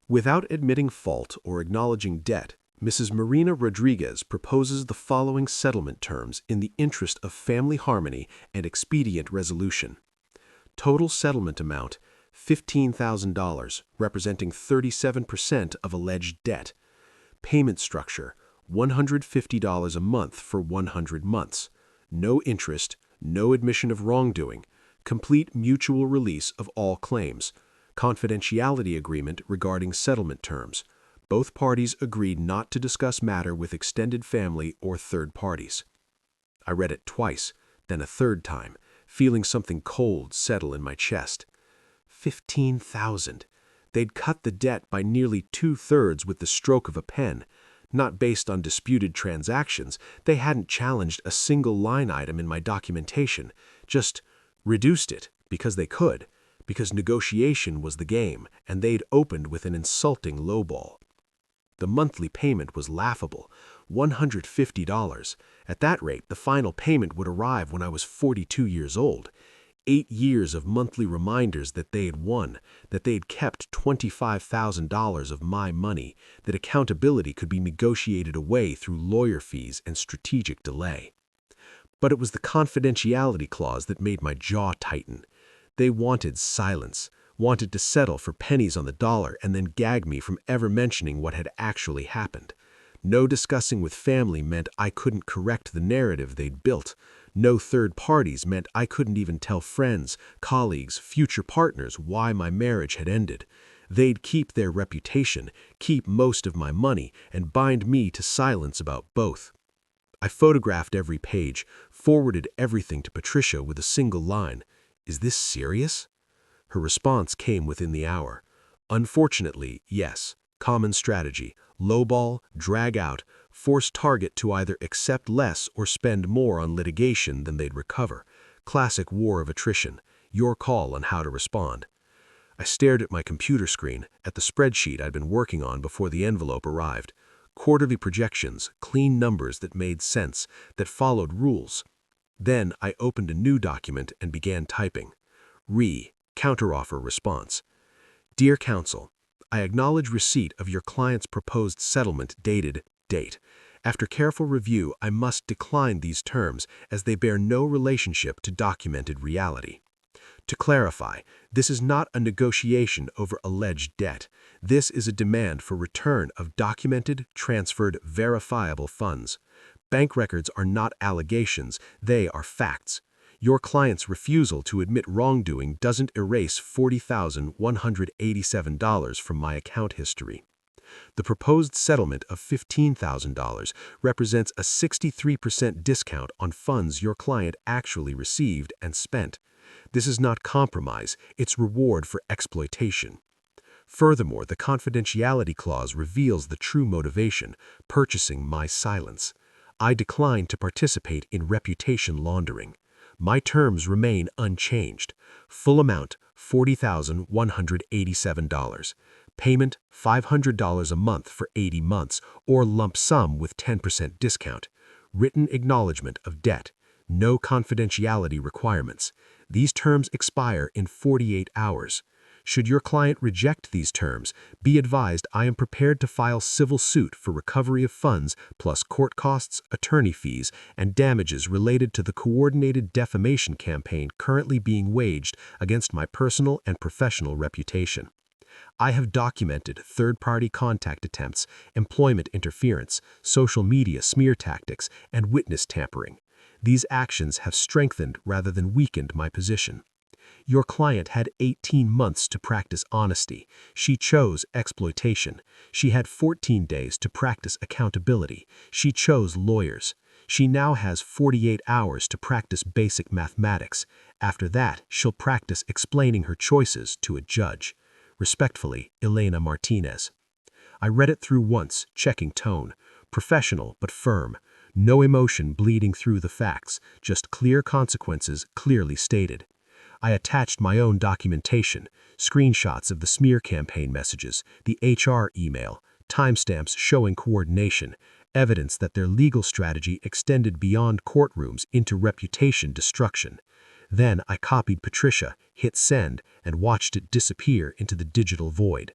Without admitting fault or acknowledging debt, Mrs. Marina Rodriguez proposes the following settlement terms in the interest of family harmony and expedient resolution. Total settlement amount, $15,000, representing 37% of alleged debt. Payment structure, $150 a month for 100 months. No interest, no admission of wrongdoing. Complete mutual release of all claims. Confidentiality agreement regarding settlement terms. Both parties agreed not to discuss matter with extended family or third parties. I read it twice, then a third time, feeling something cold settle in my chest. 15,000. They'd cut the debt by nearly 2/3 with the stroke of a pen. Not based on disputed transactions, they hadn't challenged a single line item in my documentation, just reduced it because they could, because negotiation was the game, and they'd opened with an insulting lowball. The monthly payment was laughable, $150. At that rate, the final payment would arrive when I was 42 years old. 8 years of monthly reminders that they had won, that they had kept $25,000 of my money, that accountability could be negotiated away through lawyer fees and strategic delay. But it was the confidentiality clause that made my jaw tighten. They wanted silence, wanted to settle for pennies on the dollar and then gag me from ever mentioning what had actually happened. No discussing with family meant I couldn't correct the narrative they'd built. No third parties meant I couldn't even tell friends, colleagues, future partners why my marriage had ended. They'd keep their reputation, keep most of my money, and bind me to silence about both. I photographed every page, forwarded everything to Patricia with a single line. "Is this serious?" Her response came within the hour. "Unfortunately, yes. Common strategy. Lowball, drag out, force target to either accept less or spend more on litigation than they'd recover. Classic war of attrition. Your call on how to respond." I stared at my computer screen, at the spreadsheet I'd been working on before the envelope arrived. Quarterly projections, clean numbers that made sense, that followed rules. Then I opened a new document and began typing. Counteroffer response. Dear Counsel, I acknowledge receipt of your client's proposed settlement dated date. After careful review, I must decline these terms as they bear no relationship to documented reality. To clarify, this is not a negotiation over alleged debt. This is a demand for return of documented, transferred, verifiable funds. Bank records are not allegations, they are facts. Your client's refusal to admit wrongdoing doesn't erase $40,187 from my account history. The proposed settlement of $15,000 represents a 63% discount on funds your client actually received and spent. This is not compromise, it's reward for exploitation. Furthermore, the confidentiality clause reveals the true motivation, purchasing my silence. I decline to participate in reputation laundering. My terms remain unchanged. Full amount, $40,187. Payment, $500 a month for 80 months, or lump sum with 10% discount. Written acknowledgement of debt. No confidentiality requirements. These terms expire in 48 hours. Should your client reject these terms, be advised I am prepared to file civil suit for recovery of funds plus court costs, attorney fees, and damages related to the coordinated defamation campaign currently being waged against my personal and professional reputation. I have documented third-party contact attempts, employment interference, social media smear tactics, and witness tampering. These actions have strengthened rather than weakened my position. Your client had 18 months to practice honesty. She chose exploitation. She had 14 days to practice accountability. She chose lawyers. She now has 48 hours to practice basic mathematics. After that, she'll practice explaining her choices to a judge. Respectfully, Elena Martinez. I read it through once, checking tone. Professional but firm. No emotion bleeding through the facts, just clear consequences clearly stated. I attached my own documentation, screenshots of the smear campaign messages, the HR email, timestamps showing coordination, evidence that their legal strategy extended beyond courtrooms into reputation destruction. Then I copied Patricia, hit send, and watched it disappear into the digital void.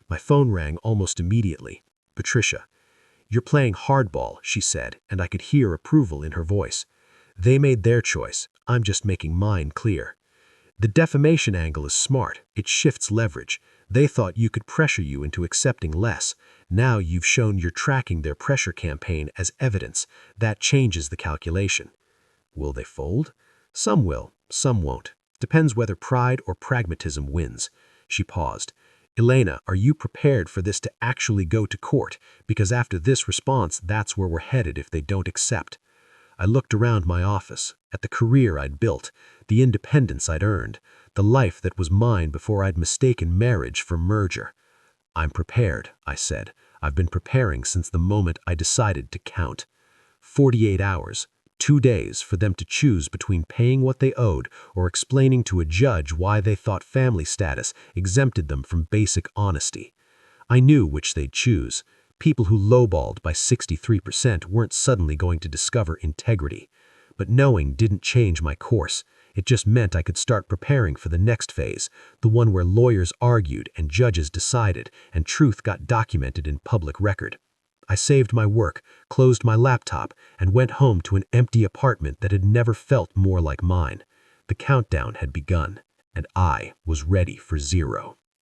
My phone rang almost immediately. Patricia. "You're playing hardball," she said, and I could hear approval in her voice. "They made their choice. I'm just making mine clear." The defamation angle is smart. It shifts leverage. They thought you could pressure you into accepting less. Now you've shown you're tracking their pressure campaign as evidence. That changes the calculation. Will they fold? Some will, some won't. Depends whether pride or pragmatism wins. She paused. "Elena, are you prepared for this to actually go to court? Because after this response, that's where we're headed if they don't accept." I looked around my office, at the career I'd built, the independence I'd earned, the life that was mine before I'd mistaken marriage for merger. "I'm prepared," I said. "I've been preparing since the moment I decided to count." 48 hours, 2 days for them to choose between paying what they owed or explaining to a judge why they thought family status exempted them from basic honesty. I knew which they'd choose. People who lowballed by 63% weren't suddenly going to discover integrity. But knowing didn't change my course. It just meant I could start preparing for the next phase, the one where lawyers argued and judges decided and truth got documented in public record. I saved my work, closed my laptop, and went home to an empty apartment that had never felt more like mine. The countdown had begun, and I was ready for zero.